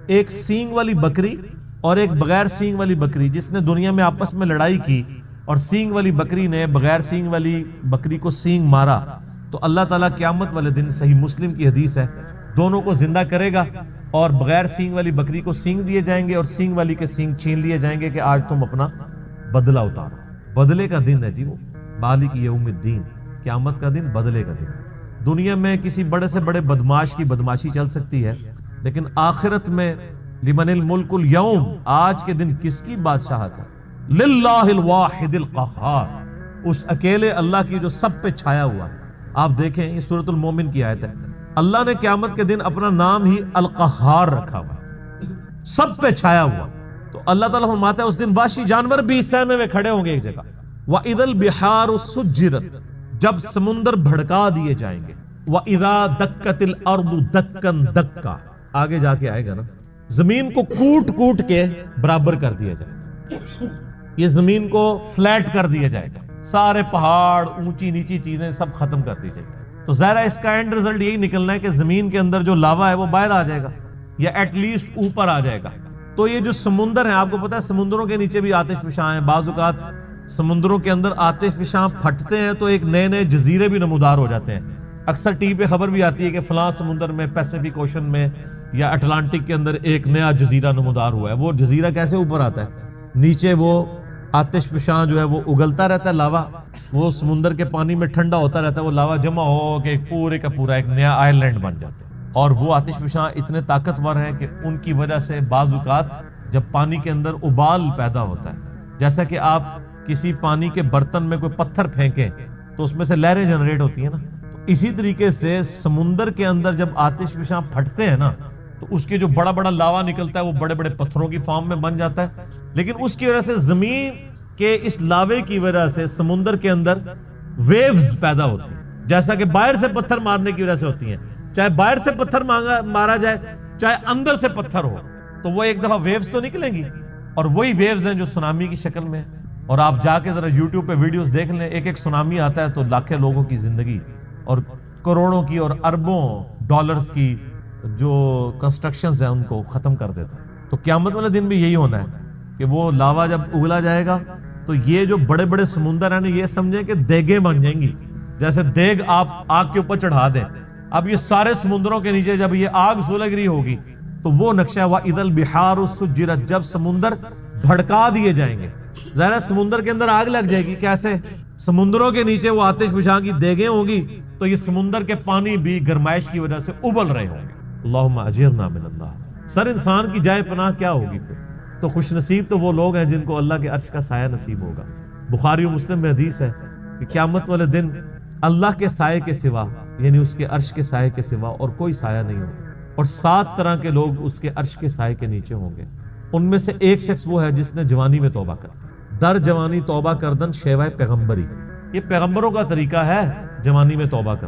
ایک سینگ والی بکری اور ایک بغیر سینگ والی بکری، جس نے دنیا میں آپس میں لڑائی کی اور سینگ والی بکری نے بغیر سینگ والی بکری کو سینگ مارا، تو اللہ تعالیٰ قیامت والے دن، صحیح مسلم کی حدیث ہے، دونوں کو زندہ کرے گا اور بغیر سینگ والی بکری کو سینگ دیے جائیں گے اور سینگ والی کے سینگ چھین لیے جائیں گے کہ آج تم اپنا بدلہ اتارو۔ بدلے کا دن ہے جی، وہ مالک یوم الدین، قیامت کا دن، بدلے کا دن۔ دنیا میں کسی بڑے سے بڑے بدماش کی بدماشی چل سکتی ہے، لیکن آخرت میں لمن الملک اليوم، آج کے دن کس کی بادشاہت ہے؟ للہ الواحد القہار، اس اکیلے اللہ کی جو سب پہ چھایا ہوا ہے۔ آپ دیکھیں یہ سورۃ المومن کی آیت ہے، اللہ نے قیامت کے دن اپنا نام ہی القہار رکھا ہوا ہے، سب پہ چھایا ہوا۔ تو اللہ تعالیٰ فرماتا ہے اس دن وحشی جانور بھی سہمے میں کھڑے ہوں گے ایک جگہ۔ وَإِذَا الْبِحَارُ سُجِّرَتْ، جب سمندر بھڑکا دیے جائیں گے۔ وَإِذَا دَكَّتِ الْأَرْضُ دَكًّا دَكًّا، آگے جا کے آئے گا نا، زمین کو کوٹ کوٹ کے برابر کر دیا جائے گا، یہ زمین کو فلیٹ کر دیا جائے گا، سارے پہاڑ، اونچی نیچی چیزیں سب ختم کر دی جائیں گی۔ تو ظاہر ہے اس کا اینڈ رزلٹ یہی نکلنا ہے کہ زمین کے اندر جو لاوا ہے وہ باہر آ جائے گا یا ایٹ لیسٹ اوپر آ جائے گا۔ تو یہ جو سمندر ہیں، آپ کو پتا ہے سمندروں کے نیچے بھی آتش فشاں ہیں، بعض اوقات سمندروں کے اندر آتش فشاں پھٹتے ہیں تو ایک نئے نئے جزیرے بھی نمودار ہو جاتے ہیں۔ اکثر ٹی وی پہ خبر بھی آتی ہے کہ فلاں سمندر میں، پیسیفک اوشن میں یا اٹلانٹک کے اندر ایک نیا جزیرہ نمودار ہوا ہے۔ وہ جزیرہ کیسے اوپر آتا ہے؟ نیچے وہ آتش فشاں جو ہے وہ اگلتا رہتا ہے، لاوا وہ سمندر کے پانی میں ٹھنڈا ہوتا رہتا ہے، وہ لاوا جمع ہو کے پورے کا پورا ایک نیا آئر لینڈ بن جاتا ہے۔ اور وہ آتش فشاں اتنے طاقتور ہیں کہ ان کی وجہ سے بعض اوقات جب پانی کے اندر ابال پیدا ہوتا ہے، جیسا کہ آپ کسی پانی کے برتن میں کوئی پتھر پھینکیں تو اس میں سے لہریں جنریٹ ہوتی ہیں نا، تو اسی طریقے سے سمندر کے اندر جب آتش فشاں پھٹتے ہیں نا تو اس کے جو بڑا بڑا لاوا نکلتا ہے وہ بڑے بڑے پتھروں کی فارم میں بن جاتا ہے، لیکن اس کی وجہ سے زمین کے اس لاوے کی وجہ سے سمندر کے اندر ویوز پیدا ہوتی ہیں، جیسا کہ باہر سے پتھر مارنے کی وجہ سے ہوتی ہیں، چاہے باہر سے پتھر مارا جائے چاہے اندر سے پتھر ہو، تو وہ ایک دفعہ ویوز تو نکلیں گی، اور وہی ویوز ہیں جو سونامی کی شکل میں۔ اور آپ جا کے ذرا یوٹیوب پہ ویڈیوز دیکھ لیں، ایک ایک سونامی آتا ہے تو لاکھوں لوگوں کی زندگی اور کروڑوں کی اور اربوں ڈالرز کی جو کنسٹرکشنز ہیں ان کو ختم کر دیتا ہے۔ تو قیامت والے دن بھی یہی ہونا ہے کہ وہ لاوا جب اگلا جائے گا تو یہ جو بڑے بڑے سمندر ہیں یہ سمجھیں کہ دیگیں بن جائیں گی، جیسے دیگ آپ آگ کے اوپر چڑھا دیں۔ اب یہ سارے سمندروں کے نیچے جب یہ آگ سلگ رہی ہوگی تو وہ نقشہ وَإِذَا الْبِحَارُ سُجِّرَتْ، جب سمندر بھڑکا دیے جائیں گے۔ ظاہر سمندر کے اندر آگ لگ جائے گی، کیسے؟ سمندروں کے نیچے وہ آتش فشاں کی دیگیں ہوں گی تو یہ سمندر کے پانی بھی گرمائش کی وجہ سے ابل رہے ہوں گے۔ اللہم اجرنا من اللہ۔ سر انسان کی جائے پناہ کیا ہوگی پھر؟ تو خوش نصیب تو وہ لوگ ہیں جن کو اللہ کے عرش کا سایہ نصیب ہوگا۔ بخاری و مسلم میں حدیث ہے کہ قیامت والے دن اللہ کے سائے کے سوا، یعنی اس کے عرش کے سائے کے سوا اور کوئی سایہ نہیں ہوگا۔ اور 7 طرح کے لوگ اس کے عرش کے سائے کے نیچے ہوں گے۔ ان میں سے ایک شخص وہ ہے جس نے جوانی میں توبہ کر در جوانی توبہ کردن شیوائے پیغمبری، یہ پیغمبروں کا طریقہ ہے جوانی میں توبہ کر،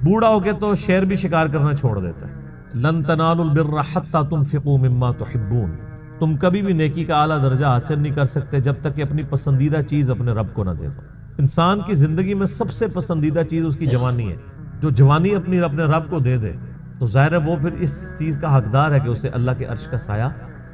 بوڑھا ہو کے تو شیر بھی شکار کرنا چھوڑ دیتا ہے۔ لن تنالوا البر حتى تنفقوا مما تحبون، تم کبھی بھی نیکی کا اعلیٰ درجہ حاصل نہیں کر سکتے جب تک کہ اپنی پسندیدہ چیز اپنے رب کو نہ دے دو۔ انسان کی زندگی میں سب سے پسندیدہ چیز اس کی جوانی ہے، جو جوانی اپنے رب کو دے دے تو ظاہر ہے وہ پھر اس چیز کا حقدار ہے کہ اسے اللہ کے عرش کا سایہ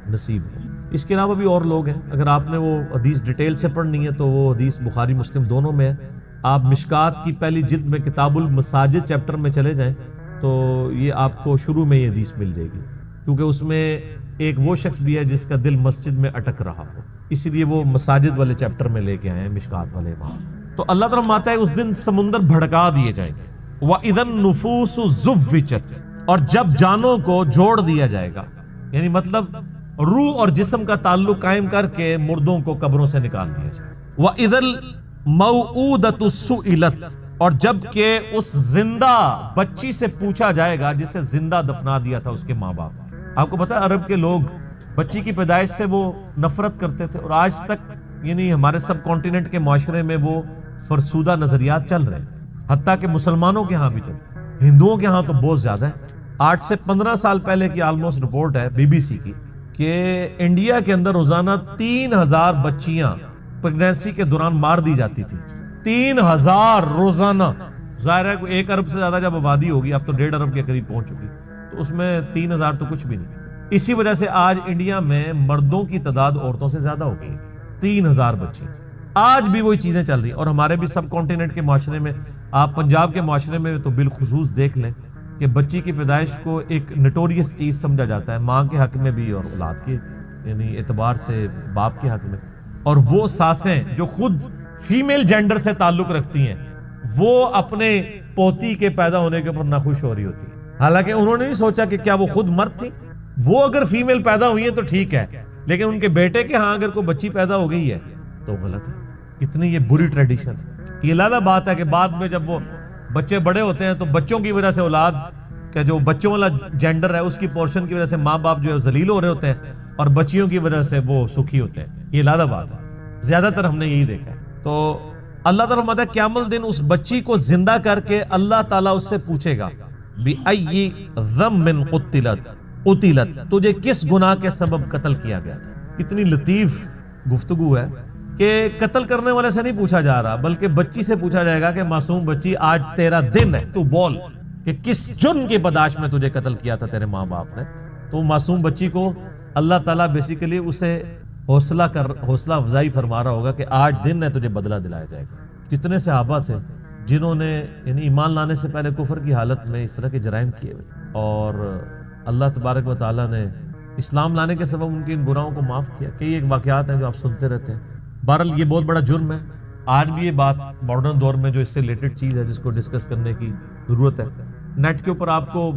نصیب ہو۔ اس کے علاوہ بھی اور لوگ ہیں، اگر آپ نے وہ حدیث ڈیٹیل سے پڑھنی ہے تو وہ حدیث بخاری مسلم دونوں میں ہے۔ آپ مشکات کی پہلی جلد میں کتاب المساجد چیپٹر میں چلے جائیں تو یہ آپ کو شروع میں یہ حدیث مل جائے گی، کیونکہ اس میں ایک وہ شخص بھی ہے جس کا دل مسجد میں اٹک رہا ہو، اسی لیے وہ مساجد والے چیپٹر میں لے کے آئے ہیں مشکات والے امام۔ تو اللہ تعالیٰ فرماتا ہے اس دن سمندر بھڑکا دیے جائیں گے، وَإِذَا النُّفُوسُ زُوِّجَتْ، اور جب جانوں کو جوڑ دیا جائے گا، یعنی مطلب روح اور جسم کا تعلق قائم کر کے مردوں کو قبروں سے نکال دیا جائے۔ وَإِذَا الْمَوْءُودَةُ سُئِلَتْ، اور جب کہ اس زندہ بچی سے پوچھا جائے گا جسے زندہ دفنا دیا تھا اس کے ماں باپ۔ آپ کو پتا ہے عرب کے لوگ بچی کی پیدائش سے وہ نفرت کرتے تھے، اور آج تک یعنی ہمارے سب کانٹیننٹ کے معاشرے میں وہ فرسودہ نظریات چل رہے ہیں، حتیٰ کہ مسلمانوں کے ہاں بھی چلتے ہیں، ہندوؤں کے ہاں تو بہت زیادہ ہے۔ 8 سے 15 سال پہلے کی آلموسٹ رپورٹ ہے BBC کی کہ انڈیا کے اندر روزانہ 3000 بچیاں پریگنینسی کے دوران مار دی جاتی تھی، 3000 روزانہ۔ ظاہر ہے 1 ارب سے زیادہ جب آبادی ہوگی، اب تو 1.5 ارب کے قریب پہنچ چکی، تو اس میں 3000 تو کچھ بھی نہیں۔ اسی وجہ سے آج انڈیا میں مردوں کی تعداد عورتوں سے زیادہ ہو گئی، 3000 بچے۔ آج بھی وہی چیزیں چل رہی ہیں، اور ہمارے بھی سب کانٹیننٹ کے معاشرے میں، آپ پنجاب کے معاشرے میں تو بالخصوص دیکھ لیں کہ بچی کی پیدائش کو ایک نٹوریس چیز سمجھا جاتا ہے، ماں کے حق میں بھی اور اولاد کے یعنی اعتبار سے باپ کے حق میں۔ اور وہ ساسیں جو خود فیمیل جینڈر سے تعلق رکھتی ہیں، وہ اپنے پوتی کے پیدا ہونے کے اوپر ناخوش ہو رہی ہوتی ہیں، حالانکہ انہوں نے نہیں سوچا کہ کیا وہ خود مرد تھی۔ وہ اگر فیمیل پیدا ہوئی ہے تو ٹھیک ہے، لیکن ان کے بیٹے کے ہاں اگر کوئی بچی پیدا ہو گئی ہے تو غلط ہے۔ کتنی یہ بری ٹریڈیشن ہے۔ یہ لادہ بات ہے کہ بعد میں جب وہ بچے بڑے ہوتے ہیں تو بچوں کی وجہ سے اولاد کا جو بچوں والا جینڈر ہے اس کی پورشن کی وجہ سے ماں باپ جو ہے ذلیل ہو رہے ہوتے ہیں، اور بچیوں کی وجہ سے وہ سکھی ہوتے ہیں۔ یہ لادہ بات ہے، زیادہ تر ہم نے یہی دیکھا ہے۔ تو اللہ تعالیٰ فرماتا ہے قیامت دن اس بچی کو زندہ کر کے اللہ تعالیٰ اس سے پوچھے گا بِأَيِّ ذَنبٍ قُتِلَتْ، تجھے کس گناہ کے سبب قتل کیا گیا تھا۔ کتنی لطیف گفتگو ہے کہ قتل کرنے والے سے نہیں پوچھا جا رہا، بلکہ بچی سے پوچھا جائے گا کہ معصوم بچی آج تیرا دن ہے، تو بول کہ کس جرم کی پاداش میں تجھے قتل کیا تھا تیرے ماں باپ نے۔ تو معصوم بچی کو اللہ تعالیٰ بیسیکلی اسے حوصلہ افزائی فرما رہا ہوگا کہ آج دن ہے، تجھے بدلہ دلایا جائے گا۔ کتنے صحابہ تھے جنہوں نے یعنی ایمان لانے سے پہلے کفر کی حالت میں اس طرح کے جرائم کیے ہوئے، اور اللہ تبارک و تعالیٰ نے اسلام لانے کے سبب ان کے ان گناہوں کو معاف کیا۔ کئی ایک واقعات ہیں جو آپ سنتے رہتے ہیں۔ بہرحال یہ بہت بڑا جرم ہے، آج بھی یہ بات ماڈرن دور میں جو اس سے ریلیٹڈ چیز ہے جس کو ڈسکس کرنے کی ضرورت ہے۔ نیٹ کے اوپر آپ کو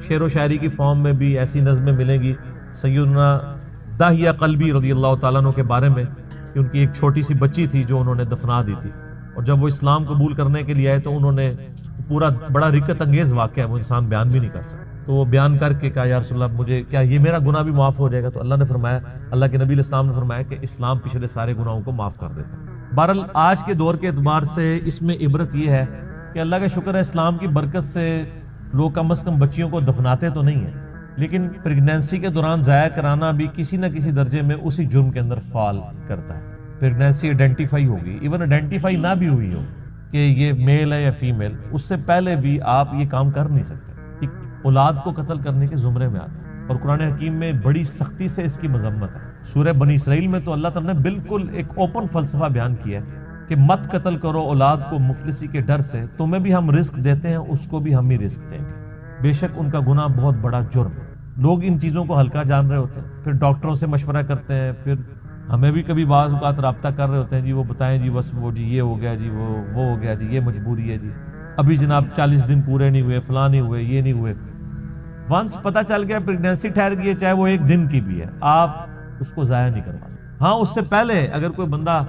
شعر و شاعری کی فارم میں بھی ایسی نظمیں ملیں گی سیدنا داہیہ قلبی رضی اللہ تعالیٰ عنہ کے بارے میں، کہ ان کی ایک چھوٹی سی بچی تھی جو انہوں نے دفنا دی تھی، اور جب وہ اسلام قبول کرنے کے لیے آئے تو انہوں نے پورا بڑا رکت انگیز واقعہ ہے، وہ انسان بیان بھی نہیں کر سکتا، تو وہ بیان کر کے کہا یا رسول اللہ مجھے کیا یہ میرا گناہ بھی معاف ہو جائے گا؟ تو اللہ نے فرمایا، اللہ کے نبی علیہ السلام نے فرمایا کہ اسلام پچھلے سارے گناہوں کو معاف کر دیتا ہے۔ بہرحال آج کے دور کے اعتبار سے اس میں عبرت یہ ہے کہ اللہ کا شکر ہے اسلام کی برکت سے لوگ کم از کم بچیوں کو دفناتے تو نہیں ہیں، لیکن پریگنینسی کے دوران ضائع کرانا بھی کسی نہ کسی درجے میں اسی جرم کے اندر فال کرتا ہے۔ پریگنینسی آئیڈینٹیفائی ہوگی، ایون آئیڈینٹیفائی نہ بھی ہوئی ہو کہ یہ میل ہے یا فیمیل، اس سے پہلے بھی آپ یہ کام کر نہیں سکتے، ایک اولاد کو قتل کرنے کے زمرے میں آتا ہے، اور قرآن حکیم میں بڑی سختی سے اس کی مذمت ہے۔ سورہ بنی اسرائیل میں تو اللہ تعالیٰ نے بالکل ایک اوپن فلسفہ بیان کیا ہے کہ مت قتل کرو اولاد کو مفلسی کے ڈر سے، تمہیں بھی ہم رزق دیتے ہیں، اس کو بھی ہم ہی رزق دیں گے، بے شک ان کا گناہ بہت بڑا جرم ہے۔ لوگ ان چیزوں کو ہلکا جان رہے ہوتے ہیں، پھر ڈاکٹروں سے مشورہ کرتے ہیں، پھر ہمیں بھی کبھی بعض اوقات رابطہ کر رہے ہوتے ہیں، جی وہ بتائیں جی بس وہ جی یہ ہو گیا جی وہ ہو گیا جی یہ مجبوری ہے جی ابھی جناب 40 دن پورے نہیں ہوئے، فلاں نہیں ہوئے، یہ نہیں ہوئے۔ ونس پتہ چل گیا پریگنینسی ٹھہر گئی ہے، چاہے وہ 1 دن کی بھی ہے، آپ اس کو ضائع نہیں کروا سکتے۔ ہاں اس سے پہلے اگر کوئی بندہ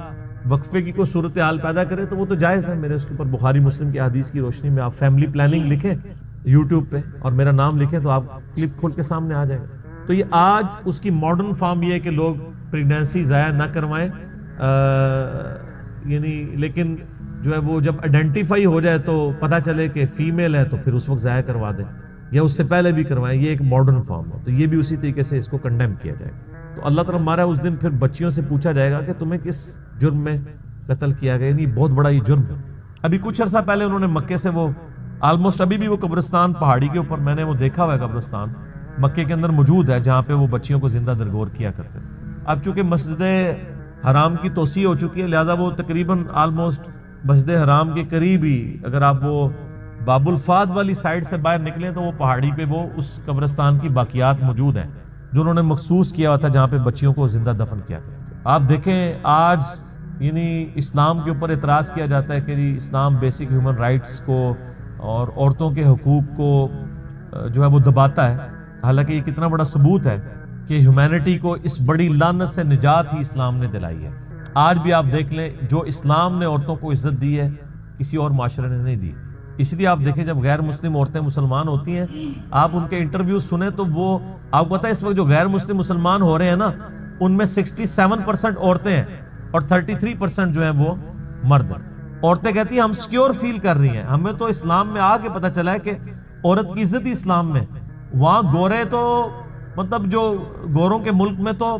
وقفے کی کوئی صورتحال پیدا کرے تو وہ تو جائز ہے، میرے اس کے اوپر بخاری مسلم کی حدیث کی روشنی میں آپ فیملی پلاننگ لکھیں یوٹیوب پہ اور میرا نام لکھیں تو آپ کلپ کھول کے سامنے آ جائے گا۔ تو یہ آج اس کی ماڈرن فارم یہ ہے کہ لوگ پریگنینسی ضائع نہ کروائیں، یعنی لیکن جو ہے وہ جب آئیڈینٹیفائی ہو جائے تو پتہ چلے کہ فیمیل ہے تو پھر اس وقت ضائع کروا دیں یا اس سے پہلے بھی کروائیں، یہ ایک ماڈرن فارم ہے، تو یہ بھی اسی طریقے سے اس کو کنڈیم کیا جائے گا۔ تو اللہ تعالیٰ ہمارا اس دن پھر بچیوں سے پوچھا جائے گا کہ تمہیں کس جرم میں قتل کیا گیا، یعنی بہت بڑا یہ جرم ہے۔ ابھی کچھ عرصہ پہلے انہوں نے مکے سے وہ آلموسٹ ابھی بھی وہ قبرستان پہاڑی کے اوپر میں نے وہ دیکھا ہوا ہے، قبرستان مکے کے اندر موجود ہے جہاں پہ وہ بچیوں کو زندہ درگور کیا کرتے ہیں۔ اب چونکہ مسجد حرام کی توسیع ہو چکی ہے لہٰذا وہ تقریباً آلموسٹ مسجد حرام کے قریب ہی، اگر آپ وہ باب الفاد والی سائڈ سے باہر نکلیں تو وہ پہاڑی پہ وہ اس قبرستان کی باقیات موجود ہیں جو انہوں نے مخصوص کیا ہوا تھا جہاں پہ بچیوں کو زندہ دفن کیا تھا۔ آپ دیکھیں آج یعنی اسلام کے اوپر اعتراض کیا جاتا ہے کہ جی اسلام بیسک ہیومن رائٹس کو اور عورتوں کے حقوق کو جو ہے وہ دباتا ہے، حالانکہ یہ کتنا بڑا ثبوت ہے کہ ہیومینٹی کو اس بڑی لعنت سے نجات ہی اسلام نے دلائی ہے۔ آج بھی آپ دیکھ لیں جو اسلام نے عورتوں کو عزت دی ہے کسی اور معاشرے نے نہیں دی، اس لیے آپ دیکھیں جب غیر مسلم عورتیں مسلمان ہوتی ہیں آپ ان کے انٹرویو سنیں تو وہ آپ کو پتہ ہے اس وقت جو غیر مسلم مسلمان ہو رہے ہیں نا ان میں 67% عورتیں ہیں اور 33% جو ہیں وہ مرد ہیں۔ عورتیں کہتی ہیں ہم سیکیور فیل کر رہی ہیں، ہمیں تو اسلام میں آ کے پتہ چلا ہے کہ عورت کی عزت ہی اسلام میں، وہاں گورے تو مطلب جو گوروں کے ملک میں تو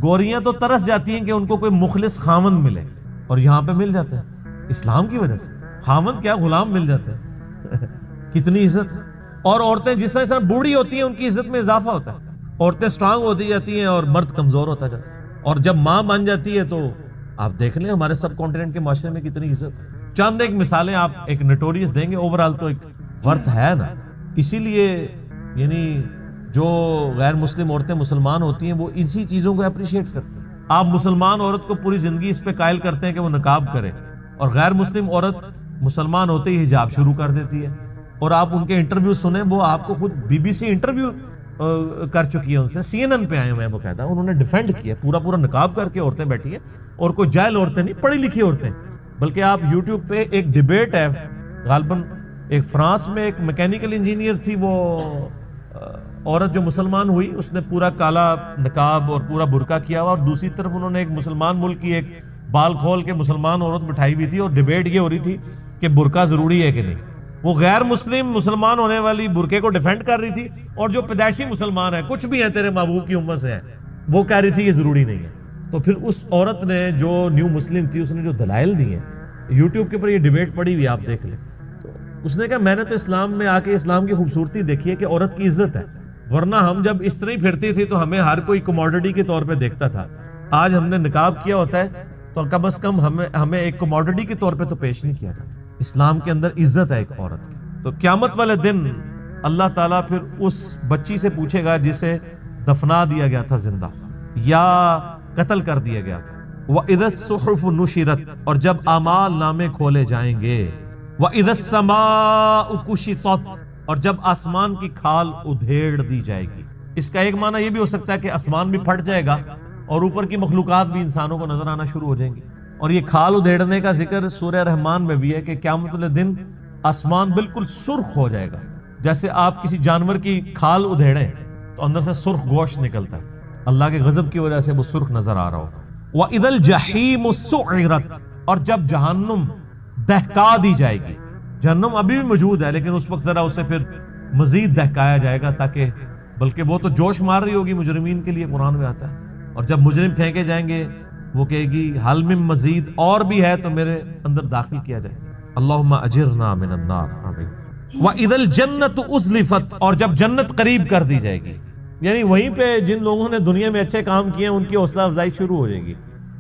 گوریاں تو ترس جاتی ہیں کہ ان کو کوئی مخلص خاوند ملے اور یہاں پہ مل جاتا ہے اسلام کی وجہ سے، خاوند کیا غلام مل جاتے ہیں کتنی عزت۔ اور عورتیں جس طرح بوڑھی ہوتی ہیں ان کی عزت میں اضافہ ہوتا ہے، عورتیں سٹرانگ ہوتی جاتی ہیں اور مرد کمزور ہوتا جاتا ہے، اور جب ماں بن جاتی ہے تو آپ دیکھ لیں ہمارے سب کانٹیننٹ کے معاشرے میں کتنی عزت ہے۔ چند ایک مثالیں آپ ایک نوٹوریس دیں گے، اوورال تو ایک ورتھ ہے نا، اسی لیے یعنی جو غیر مسلم عورتیں مسلمان ہوتی ہیں وہ اسی چیزوں کو اپریشیٹ کرتی ہیں۔ آپ مسلمان عورت کو پوری زندگی اس پہ قائل کرتے ہیں کہ وہ نقاب کرے، اور غیر مسلم عورت مسلمان ہوتے ہی حجاب شروع کر دیتی ہے، اور آپ ان کے انٹرویو سنیں، وہ آپ کو خود بی بی سی انٹرویو کر چکی ہے ان سے، سی این این پہ آئے ہوئے ہیں، وہ کہتا ہے انہوں نے ڈیفینڈ کیا پورا نقاب کر کے عورتیں بیٹھی ہیں، اور کوئی جاہل عورتیں نہیں، پڑھی لکھی عورتیں۔ بلکہ آپ یوٹیوب پہ ایک ڈیبیٹ ہے غالباً ایک فرانس میں ایک میکینیکل انجینئر تھی، وہ عورت جو مسلمان ہوئی اس نے پورا کالا نقاب اور پورا برقع کیا ہوا، اور دوسری طرف انہوں نے ایک مسلمان ملک کی ایک بال کھول کے مسلمان عورت بٹھائی ہوئی تھی، اور ڈیبیٹ یہ ہو رہی تھی کہ برقع ضروری ہے کہ نہیں۔ وہ غیر مسلم مسلمان ہونے والی برقعے کو ڈیفینڈ کر رہی تھی، اور جو پیدائشی مسلمان ہے کچھ بھی ہے تیرے محبوب کی امت سے ہے وہ کہہ رہی تھی یہ ضروری نہیں ہے۔ تو پھر اس عورت نے جو نیو مسلم تھی اس نے جو دلائل دی ہیں یوٹیوب کے اوپر یہ ڈیبیٹ پڑی ہوئی آپ دیکھ لیں، تو اس نے کہا میں نے تو اسلام میں آ کے اسلام کی خوبصورتی دیکھی ہے کہ عورت کی عزت ہے، ورنہ ہم جب اس طرح ہی پھرتی تھی تو ہمیں ہر کوئی کموڈٹی کے طور پہ دیکھتا تھا، آج ہم نے نقاب کیا ہوتا ہے تو کم از کم ہمیں ایک کموڈٹی کے طور پہ تو پیش نہیں کیا جاتا۔ اسلام کے اندر عزت ہے ایک عورت کی۔ تو قیامت والے دن اللہ تعالیٰ پھر اس بچی سے پوچھے گا جسے دفنا دیا گیا تھا زندہ یا قتل کر دیا گیا تھا، وَإِذَا الصُّحُفُ نُشِرَتْ، اور جب اعمال نامے کھولے جائیں گے، وَإِذَا السَّمَاءُ كُشِطَتْ، اور جب آسمان کی کھال ادھیڑ دی جائے گی۔ اس کا ایک معنی یہ بھی ہو سکتا ہے کہ آسمان بھی پھٹ جائے گا اور اوپر کی مخلوقات بھی انسانوں کو نظر آنا شروع ہو جائیں گی۔ اور یہ کھال ادھیڑنے کا ذکر سورہ رحمان میں بھی ہے کہ قیامت والے دن آسمان بالکل سرخ ہو جائے گا، جیسے آپ کسی جانور کی کھال ادھیڑیں تو اندر سے سرخ گوشت نکلتا ہے، اللہ کے غضب کی وجہ سے وہ سرخ نظر آ رہا ہوگا۔ وَإِذَا الْجَحِيمُ سُعِّرَتْ، اور جب جہنم دہکا دی جائے گی، جہنم ابھی بھی موجود ہے لیکن اس وقت ذرا اسے پھر مزید دہکایا جائے گا، تاکہ بلکہ وہ تو جوش مار رہی ہوگی مجرمین کے لیے، قرآن میں آتا ہے، اور جب مجرم پھینکے جائیں گے وہ کہے گی حل من مزید، اور بھی ہے تو میرے اندر داخل کیا جائے۔ اللہم اجرنا من النار، آمین۔ وَإِذَا الْجَنَّةُ أُزْلِفَتْ، اور جب جنت قریب کر دی جائے گی، یعنی وہیں پہ جن لوگوں نے دنیا میں اچھے کام کیے ہیں ان کی حوصلہ افزائی شروع ہو جائے گی،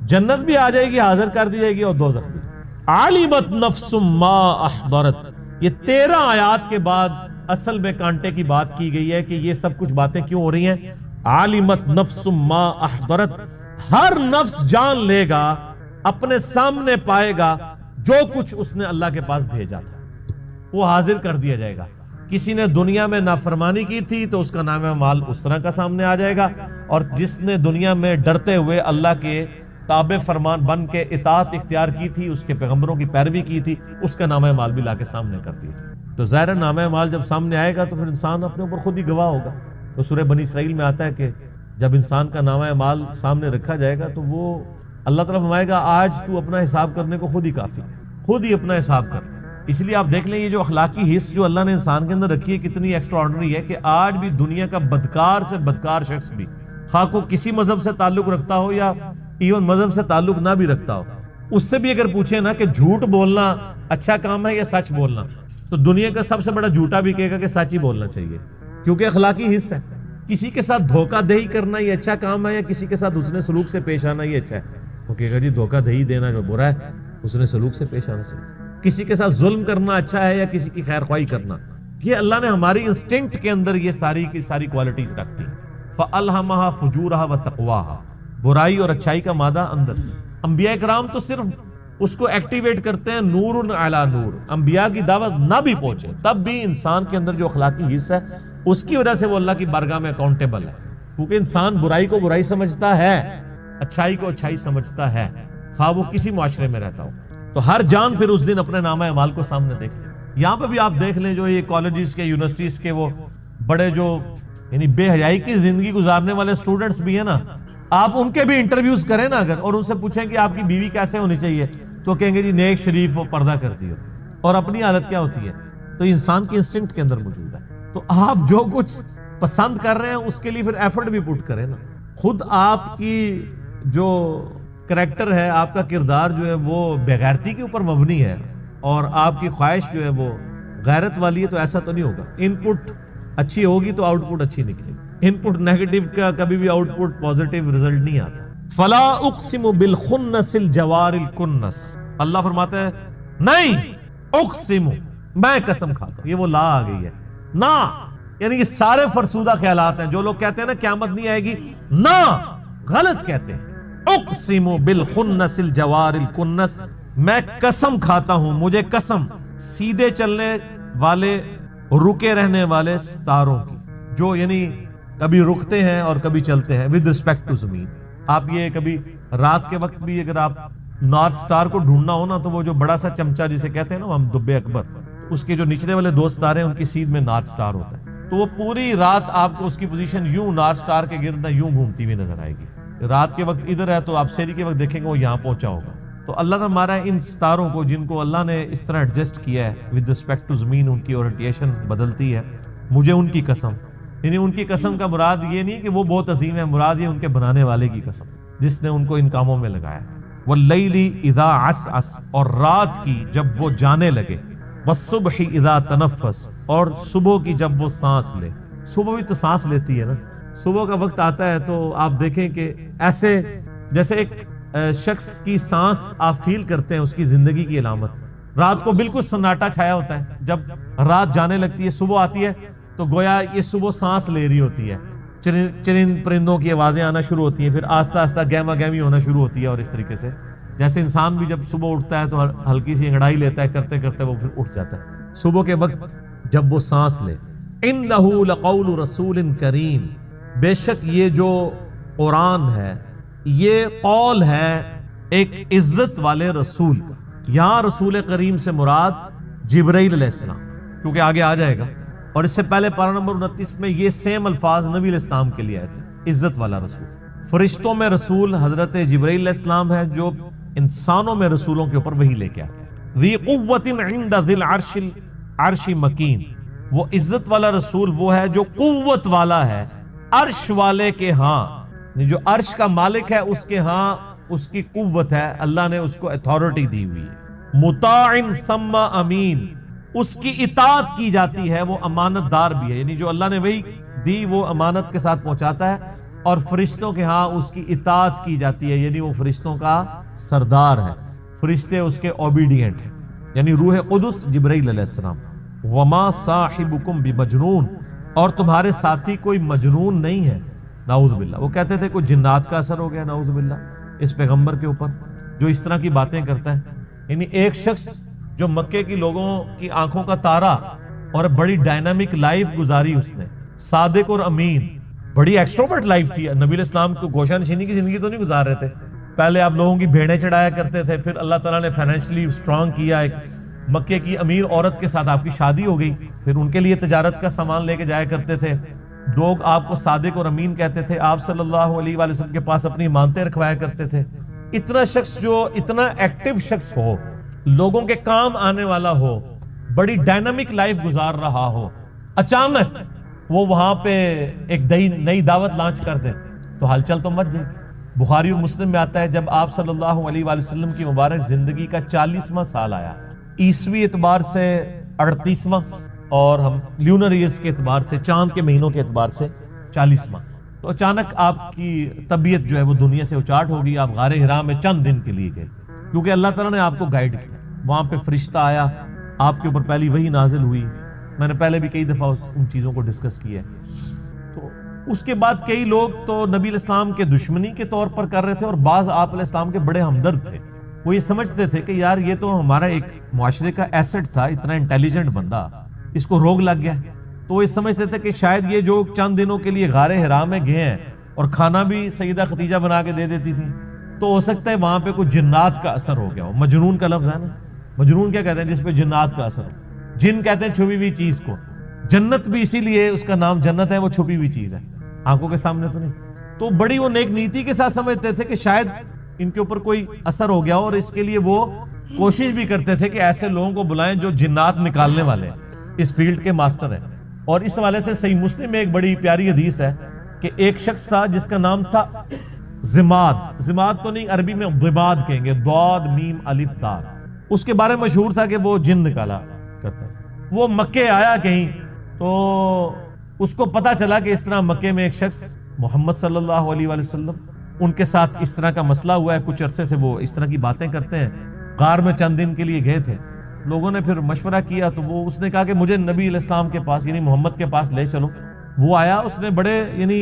جنت بھی آ جائے گی، حاضر کر دی جائے گی، اور دوزخ بھی۔ عَلِمَتْ نَفْسٌ مَا أَحْضَرَتْ، یہ 13 آیات کے بعد اصل میں کانٹے کی بات کی گئی ہے کہ یہ سب کچھ باتیں کیوں ہو رہی ہیں۔ عَلِمَتْ نَفْسٌ مَا أَحْضَرَتْ، ہر نفس جان لے گا، اپنے سامنے پائے گا جو کچھ اس نے اللہ کے پاس بھیجا تھا، وہ حاضر کر دیا جائے گا۔ کسی نے دنیا میں نافرمانی کی تھی تو اس کا نام اعمال اس طرح کا سامنے آ جائے گا، اور جس نے دنیا میں ڈرتے ہوئے اللہ کے تابع فرمان بن کے اطاعت اختیار کی تھی، اس کے پیغمبروں کی پیروی کی تھی، اس کا نامہ اعمال بھی لا کے سامنے کر دیا۔ تو ظاہر نامہ اعمال جب سامنے آئے گا تو پھر انسان اپنے اوپر خود ہی گواہ ہوگا۔ تو سورہ بنی اسرائیل میں آتا ہے کہ جب انسان کا نامہ اعمال سامنے رکھا جائے گا تو وہ اللہ تعالیٰ فرمائے گا آج تو اپنا حساب کرنے کو خود ہی کافی ہے، خود ہی اپنا حساب کر۔ اس لیے آپ دیکھ لیں یہ جو اخلاقی حص جو اللہ نے انسان کے اندر رکھی ہے کتنی ایکسٹرا آرڈنری ہے کہ آج بھی دنیا کا بدکار سے بدکار شخص بھی، خواہ کو کسی مذہب سے تعلق رکھتا ہو یا ایون مذہب سے تعلق نہ بھی رکھتا ہو، اس سے بھی اگر پوچھیں نا کہ جھوٹ بولنا اچھا کام ہے یا سچ بولنا، تو دنیا کا سب سے بڑا جھوٹا بھی کہے گا کہ سچ ہی بولنا چاہیے، کیونکہ اخلاقی حص ہے۔ کسی کے ساتھ دھوکہ دہی کرنا یہ اچھا کام ہے یا کسی کے ساتھ حسن سلوک سے پیش آنا یہ اچھا ہے؟ وہ کہے گا جی دھوکہ دہی دینا جو برا ہے، حسن سلوک سے پیش آنا چاہیے۔ کسی کے ساتھ ظلم کرنا اچھا ہے یا کسی کی خیر خواہی کرنا؟ یہ اللہ نے ہماری انسٹنکٹ کے اندر یہ ساری کی ساری کوالٹیز رکھتی ہیں۔ فَأَلْهَمَهَا فُجُورَهَا وَتَقْوَاهَا، برائی اور اچھائی کا مادہ اندر۔ انبیاء کرام تو صرف اس کو ایکٹیویٹ کرتے ہیں نور علی نور، انبیاء کی دعوت نہ بھی پہنچے تب بھی انسان کے اندر جو اخلاقی حصہ ہے اس کی وجہ سے وہ اللہ کی بارگاہ میں اکاؤنٹیبل ہے، کیونکہ انسان برائی کو برائی سمجھتا ہے، اچھائی کو اچھائی سمجھتا ہے، خواہ وہ کسی معاشرے میں رہتا ہو۔ تو ہر جان پھر اس دن اپنے نامہ اعمال کو سامنے دیکھ لیں۔ یہاں پہ بھی آپ دیکھ لیں جو یہ کالجز کے یونیورسٹیز کے وہ بڑے جو یعنی بے حیائی کی زندگی گزارنے والے اسٹوڈنٹس بھی ہیں نا، آپ ان کے بھی انٹرویوز کریں نا اگر، اور ان سے پوچھیں کہ آپ کی بیوی کیسے ہونی چاہیے تو کہیں گے جی نیک شریف و پردہ کرتی ہو، اور اپنی حالت کیا ہوتی ہے؟ تو انسان کی انسٹنکٹ کے اندر موجود ہے۔ تو آپ جو کچھ پسند کر رہے ہیں اس کے لیے پھر ایفرٹ بھی پٹ کریں نا۔ خود آپ کی جو کریکٹر ہے، آپ کا کردار جو ہے وہ بےغیرتی کے اوپر مبنی ہے اور آپ کی خواہش جو ہے وہ غیرت والی ہے، تو ایسا تو نہیں ہوگا۔ ان پٹ اچھی ہوگی تو آؤٹ پٹ اچھی نکلے گی، ان پٹ نیگیٹو کا کبھی بھی آؤٹ پٹ پازیٹیو رزلٹ نہیں آتا۔ فلا اقسم بالخنس الجوار الکنس، اللہ فرماتا ہے نہیں اقسم، میں قسم کھاتا ہوں۔ یہ وہ لا آ گئی ہے نا، یعنی یہ سارے فرسودہ خیالات ہیں۔ جو لوگ کہتے ہیں نا قیامت نہیں آئے گی، نہ، غلط کہتے ہیں۔ اقسم بالخنس الجوار الکنس، میں قسم کھاتا ہوں، مجھے قسم سیدھے چلنے والے رکے رہنے والے ستاروں کی، جو یعنی کبھی رکتے ہیں اور کبھی چلتے ہیں ود رسپیکٹ ٹو زمین۔ آپ یہ کبھی رات کے وقت بھی اگر آپ نارتھ سٹار کو ڈھونڈنا ہو نا، تو وہ جو بڑا سا چمچہ جسے کہتے ہیں نا ہم دبے اکبر، اس کے جو نچلے والے دو ستارے ہیں ان کی سیدھ میں نارتھ سٹار ہوتا ہے، تو وہ پوری رات آپ کو اس کی پوزیشن یوں نارتھ سٹار کے گرد یوں گھومتی ہوئی نظر آئے گی۔ رات کے وقت ادھر ہے تو آپ سحری کے وقت دیکھیں گے وہ یہاں پہنچا ہوگا۔ تو اللہ نے ہمارا ان ستاروں کو، جن کو اللہ نے اس طرح ایڈجسٹ کیا ہے ود رسپیکٹ ٹو زمین، ان کی اورینٹیشن بدلتی ہے، مجھے ان کی قسم، یعنی ان کی قسم کا مراد یہ نہیں کہ وہ بہت عظیم ہے، مراد یہ ان کے بنانے والے کی قسم جس نے ان کو ان کاموں میں لگایا۔ واللیل اذا عسعس، اور رات کی جب وہ جانے لگے، والصبح اذا تنفس، اور صبح کی جب وہ سانس لے۔ صبح بھی تو سانس لیتی ہے نا، صبح کا وقت آتا ہے تو آپ دیکھیں کہ ایسے جیسے ایک شخص کی سانس آپ فیل کرتے ہیں اس کی زندگی کی علامت۔ رات کو بالکل سناٹا چھایا ہوتا ہے، جب رات جانے لگتی ہے صبح آتی ہے تو گویا یہ صبح سانس لے رہی ہوتی ہے، چرند پرندوں کی آوازیں آنا شروع ہوتی ہیں، پھر آہستہ آہستہ گہما گہمی ہونا شروع ہوتی ہے، اور اس طریقے سے جیسے انسان بھی جب صبح اٹھتا ہے تو ہلکی سی انگڑائی لیتا ہے، کرتے کرتے وہ پھر اٹھ جاتا ہے۔ صبح کے وقت جب وہ سانس لے، انہ لقول رسول کریم، بے شک یہ جو قرآن ہے یہ قول ہے ایک عزت والے رسول کا۔ یہاں رسول کریم سے مراد جبرائیل علیہ السلام، کیونکہ آگے آ جائے گا، اور اس سے پہلے پارہ نمبر 29 میں یہ سیم الفاظ نبی علیہ السلام کے لیے آئے تھے، عزت والا رسول۔ فرشتوں میں رسول حضرت جبرائیل علیہ السلام ہے، جو انسانوں میں رسولوں کے اوپر وحی لے کے آتے ہیں۔ ذی قوت عند ذی العرش مکین، وہ عزت والا رسول وہ ہے جو قوت والا ہے عرش والے کے ہاں، جو عرش کا مالک ہے اس کے ہاں اس کی قوت ہے، اللہ نے اس کو اتھارٹی دی ہوئی ہے۔ مطاع ثم امین، اس کی اطاعت کی جاتی ہے، وہ امانت دار بھی ہے، یعنی جو اللہ نے وہی دی وہ امانت کے ساتھ پہنچاتا ہے، اور فرشتوں کے ہاں اس کی اطاعت کی جاتی ہے، یعنی وہ فرشتوں کا سردار ہے، فرشتے اس کے اوبیڈینٹ ہیں، یعنی روح قدس جبرائیل علیہ السلام۔ وما صاحبکم بمجنون، اور تمہارے ساتھی کوئی مجنون نہیں ہے، نعوذ باللہ۔ وہ کہتے تھے کوئی جنات کا اثر ہو گیا نعوذ باللہ اس پیغمبر کے اوپر جو اس طرح کی باتیں کرتا ہے۔ یعنی ایک شخص جو مکے کی لوگوں کی آنکھوں کا تارا اور بڑی ڈائنامک لائف گزاری، اس نے صادق اور امین، بڑی ایکسٹروورٹ لائف تھی، نبی علیہ السلام کو گوشہ نشینی کی زندگی تو نہیں گزار رہے تھے، پہلے آپ لوگوں کی بھیڑیں چڑھایا کرتے تھے، پھر اللہ تعالیٰ نے فائنینشلی سٹرونگ کیا، ایک مکے کی امیر عورت کے ساتھ آپ کی شادی ہو گئی، پھر ان کے لیے تجارت کا سامان لے کے جایا کرتے تھے، لوگ آپ کو صادق اور امین کہتے تھے، آپ صلی اللہ علیہ وآلہ وسلم کے پاس اپنی امانتیں رکھوایا کرتے تھے۔ اتنا شخص جو اتنا ایکٹیو شخص ہو، لوگوں کے کام آنے والا ہو، بڑی ڈائنامک لائف گزار رہا ہو، اچانک وہ وہاں پہ ایک نئی دعوت لانچ کر دیں تو ہلچل تو مچ جائے گی۔ بخاری اور مسلم میں آتا ہے جب آپ صلی اللہ علیہ وآلہ وسلم کی مبارک زندگی کا 40واں سال آیا، عیسوی اعتبار سے 38واں اور ہم لیونر ایئرز کے اعتبار سے، چاند کے مہینوں کے اعتبار سے 40واں، تو اچانک آپ کی طبیعت جو ہے وہ دنیا سے اچاٹ ہوگی، آپ غار حرا میں چند دن کے لیے گئے کیونکہ اللہ تعالیٰ نے آپ کو گائیڈ کیا۔ وہاں پہ فرشتہ آیا، آپ کے اوپر پہلی وحی نازل ہوئی، میں نے پہلے بھی کئی دفعہ ان چیزوں کو ڈسکس کیا ہے۔ تو اس کے بعد کئی لوگ تو نبی علیہ السلام کے دشمنی کے طور پر کر رہے تھے، اور بعض آپ علیہ السلام کے بڑے ہمدرد تھے، وہ یہ سمجھتے تھے کہ یار یہ تو ہمارا ایک معاشرے کا ایسٹ تھا، اتنا انٹیلیجنٹ بندہ، اس کو روگ لگ گیا، تو وہ یہ سمجھتے تھے کہ شاید یہ جو چند دنوں کے لیے غار حرا میں گئے ہیں اور کھانا بھی سیدہ خدیجہ بنا کے دے دیتی تھی، تو ہو سکتا ہے وہاں پہ کوئی جنات کا اثر ہو گیا ہو۔ مجنون کا لفظ ہے نا، مجنون کیا کہتے ہیں؟ جس پہ جنات کا اثر ہو، جن کہتے ہیں چھپی ہوئی چیز کو، جنت بھی اسی لیے اس کا نام جنت ہے، وہ چھپی ہوئی چیز ہے، آنکھوں کے سامنے تو نہیں۔ تو بڑی وہ نیک نیتی کے ساتھ سمجھتے تھے کہ شاید ان کے اوپر کوئی اثر ہو گیا ہو، اور اس کے لیے وہ کوشش بھی کرتے تھے کہ ایسے لوگوں کو بلائیں جو جنات نکالنے والے ہیں، اس فیلڈ کے ماسٹر ہیں۔ اور اس حوالے سے صحیح مسلم میں ایک بڑی پیاری حدیث ہے کہ ایک شخص تھا جس کا نام تھا زماد، زماد تو نہیں، عربی میں ضباد کہیں گے، ضاد میم الف دال۔ اس کے بارے میں مشہور تھا کہ وہ جن نکالا کرتا تھا۔ وہ مکے آیا کہیں تو اس کو پتا چلا کہ اس طرح مکے میں ایک شخص محمد صلی اللہ علیہ وآلہ وسلم، ان کے ساتھ اس طرح کا مسئلہ ہوا ہے، کچھ عرصے سے وہ اس طرح کی باتیں کرتے ہیں، غار میں چند دن کے لیے گئے تھے۔ لوگوں نے پھر مشورہ کیا تو اس نے کہا کہ مجھے نبی علیہ السلام کے پاس، یعنی محمد کے پاس لے چلو۔ وہ آیا، اس نے بڑے یعنی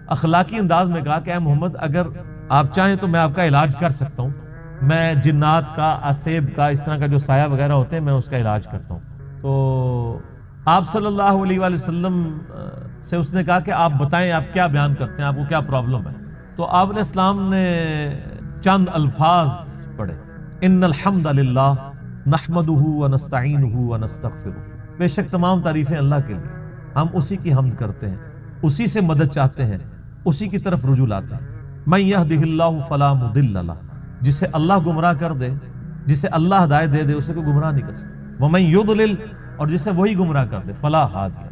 اخلاقی انداز میں کہا کہ اے محمد، اگر آپ چاہیں تو میں آپ کا علاج کر سکتا ہوں، میں جنات کا، اسیب کا، اس طرح کا جو سایہ وغیرہ ہوتے ہیں، میں اس کا علاج کرتا ہوں۔ تو آپ صلی اللہ علیہ وآلہ وسلم سے اس نے کہا کہ آپ بتائیں آپ کیا بیان کرتے ہیں، آپ کو کیا پرابلم ہے؟ تو آپ علیہ السلام نے چند الفاظ پڑھے، ان الحمد للہ نحمدہ ونستعینہ ونستغفرہ، بے شک تمام تعریفیں اللہ کے لیے، ہم اسی کی حمد کرتے ہیں، اسی سے مدد چاہتے ہیں، اسی کی طرف رجوع لاتے ہیں۔ من یہدہ اللہ فلا مضل لہ، جسے اللہ گمراہ کر دے، جسے اللہ ہدایت دے دے، اسے کوئی گمراہ نہیں کر سکتا۔ ومن یضلل، اور جسے وہی گمراہ کر دے، فلا ہادی،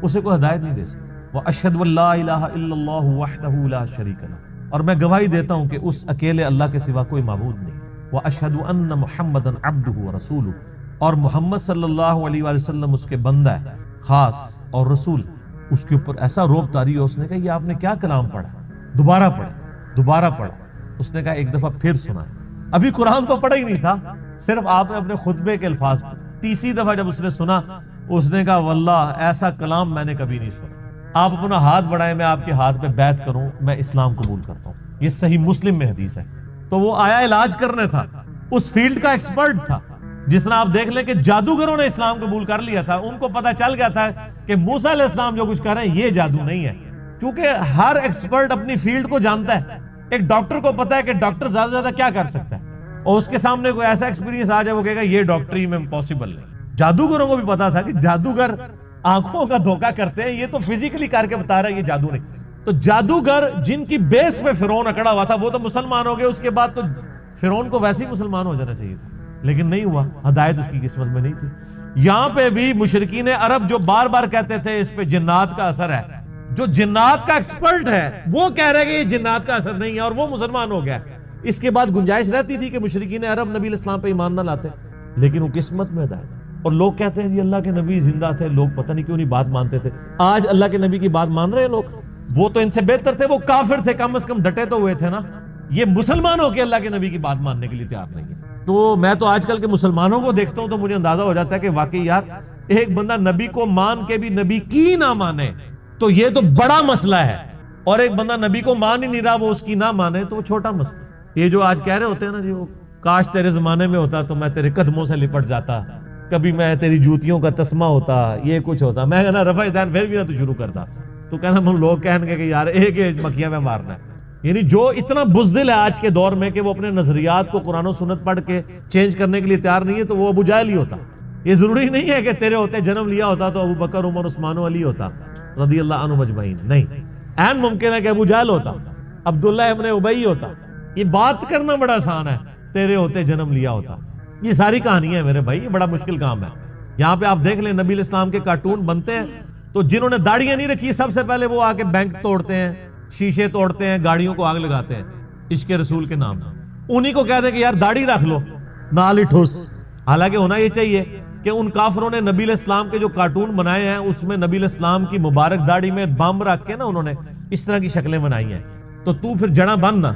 اسے کوئی ہدایت نہیں دے سکتا۔ واشہد ان لا الہ الا اللہ وحدہ لا شریک لہ، اور میں گواہی دیتا ہوں کہ اس اکیلے اللہ کے سوا کوئی معبود نہیں۔ واشہد ان محمدا عبدہ ورسولہ، اور محمد صلی اللہ علیہ وآلہ وسلم اس کے بندہ ہے خاص اور رسول۔ اس کے اوپر ایسا روب طاری ہو، اس نے کہا یہ آپ نے کیا کلام پڑھا؟ دوبارہ پڑھا، دوبارہ پڑھا۔ اس نے کہا ایک دفعہ پھر سنا۔ ابھی قرآن تو پڑھا ہی نہیں تھا، صرف آپ نے اپنے خطبے کے الفاظ پڑھے۔ تیسری دفعہ جب اس نے سنا، اس نے کہا واللہ ایسا کلام میں نے کبھی نہیں سنا، آپ اپنا ہاتھ بڑھائیں، میں آپ کے ہاتھ پہ بیعت کروں، میں اسلام قبول کرتا ہوں۔ یہ صحیح مسلم میں حدیث ہے۔ تو وہ آیا علاج کرنے تھا، اس فیلڈ کا ایکسپرٹ تھا۔ جس طرح آپ دیکھ لیں کہ جادوگروں نے اسلام قبول کر لیا تھا، ان کو پتا چل گیا تھا کہ موسیٰ علیہ السلام جو کچھ کر رہے ہیں یہ جادو نہیں ہے، کیونکہ ہر ایکسپرٹ اپنی فیلڈ کو جانتا ہے۔ ایک ڈاکٹر کو پتا ہے کہ ڈاکٹر زیادہ سے زیادہ کیا کر سکتا ہے، اور اس کے سامنے کوئی ایسا ایکسپیرینس آ جائے وہ کہے گا یہ ڈاکٹری میں پاسبل نہیں۔ جادوگروں کو بھی پتا تھا کہ جادوگر آنکھوں کا دھوکہ کرتے ہیں، یہ تو فزیکلی کر کے بتا رہا ہے یہ جادو نہیں۔ تو جادوگر جن کی بیس پہ فرعون اکڑا ہوا تھا وہ تو مسلمان ہو گئے، اس کے بعد تو فرعون کو ویسے ہی مسلمان ہو جانا چاہیے تھا، لیکن نہیں ہوا، ہدایت اس کی قسمت میں نہیں تھی۔ یہاں پہ بھی مشرکین عرب جو بار بار کہتے تھے اس پہ جنات کا اثر ہے، جو جنات کا ایکسپرٹ ہے وہ کہہ رہے کہ یہ جنات کا اثر نہیں ہے، اور وہ مسلمان ہو گیا۔ اس کے بعد گنجائش رہتی تھی کہ مشرکین عرب نبی علیہ السلام پہ ایمان نہ لاتے، لیکن وہ قسمت میں ہدایت۔ اور لوگ کہتے ہیں جی اللہ کے نبی زندہ تھے، لوگ پتہ نہیں کیوں نہیں بات مانتے تھے۔ آج اللہ کے نبی کی بات مان رہے ہیں لوگ، وہ تو ان سے بہتر تھے، وہ کافر تھے، کم از کم ڈٹے تو ہوئے تھے نا۔ یہ مسلمان ہو کے اللہ کے نبی کی بات ماننے کے لیے تیار نہیں ہے۔ تو میں تو آج کل کے مسلمانوں کو دیکھتا ہوں تو مجھے اندازہ ہو جاتا ہے کہ واقعی یار ایک بندہ نبی کو مان کے بھی نبی کی نہ مانے تو یہ تو بڑا مسئلہ ہے، اور ایک بندہ نبی کو مان ہی نہیں رہا وہ اس کی نہ مانے تو وہ چھوٹا مسئلہ۔ یہ جو آج کہہ رہے ہوتے ہیں نا جی وہ کاش تیرے زمانے میں ہوتا تو میں تیرے قدموں سے لپٹ جاتا، کبھی میں تیری جوتیوں کا تسمہ ہوتا، یہ کچھ ہوتا، میں کہنا رفع دین پھر بھی نہ تو شروع کرتا، تو کہنا من لوگ کہیں گے کہ یار ایک مکھیاں میں مارنا ہے۔ یعنی جو اتنا بزدل ہے آج کے دور میں کہ وہ اپنے نظریات کو قرآن و سنت پڑھ کے چینج کرنے کے لیے تیار نہیں ہے، تو وہ ابو جہل ہی ہوتا. یہ ضروری نہیں ہے کہ تیرے ہوتے جنم لیا ہوتا تو ابو بکر، عمر، عثمان و علی ہوتا رضی اللہ عنہم اجمعین. نہیں، عین ممکن ہے کہ ابو جہل ہوتا، عبداللہ ابن ابی ہوتا. یہ بات کرنا بڑا آسان ہے، تیرے ہوتے جنم لیا ہوتا. یہ ساری کہانی ہے میرے بھائی، یہ بڑا مشکل کام ہے. یہاں پہ آپ دیکھ لیں نبی علیہ السلام کے کارٹون بنتے ہیں تو جنہوں نے داڑیاں نہیں رکھی سب سے پہلے وہ آ کے بینک توڑتے ہیں، شیشے توڑتے ہیں، گاڑیوں کو آگ لگاتے ہیں عشق رسول کے نام. انہی کو کہتے ہیں کہ یار داڑھی رکھ لو، نال ہی ٹھوس. حالانکہ ہونا یہ چاہیے کہ ان کافروں نے نبی علیہ السلام کے جو کارٹون بنائے ہیں اس میں نبی علیہ السلام کی مبارک داڑھی میں بم رکھ کے نا انہوں نے اس طرح کی شکلیں بنائی ہیں. تو تو پھر جڑا بن نا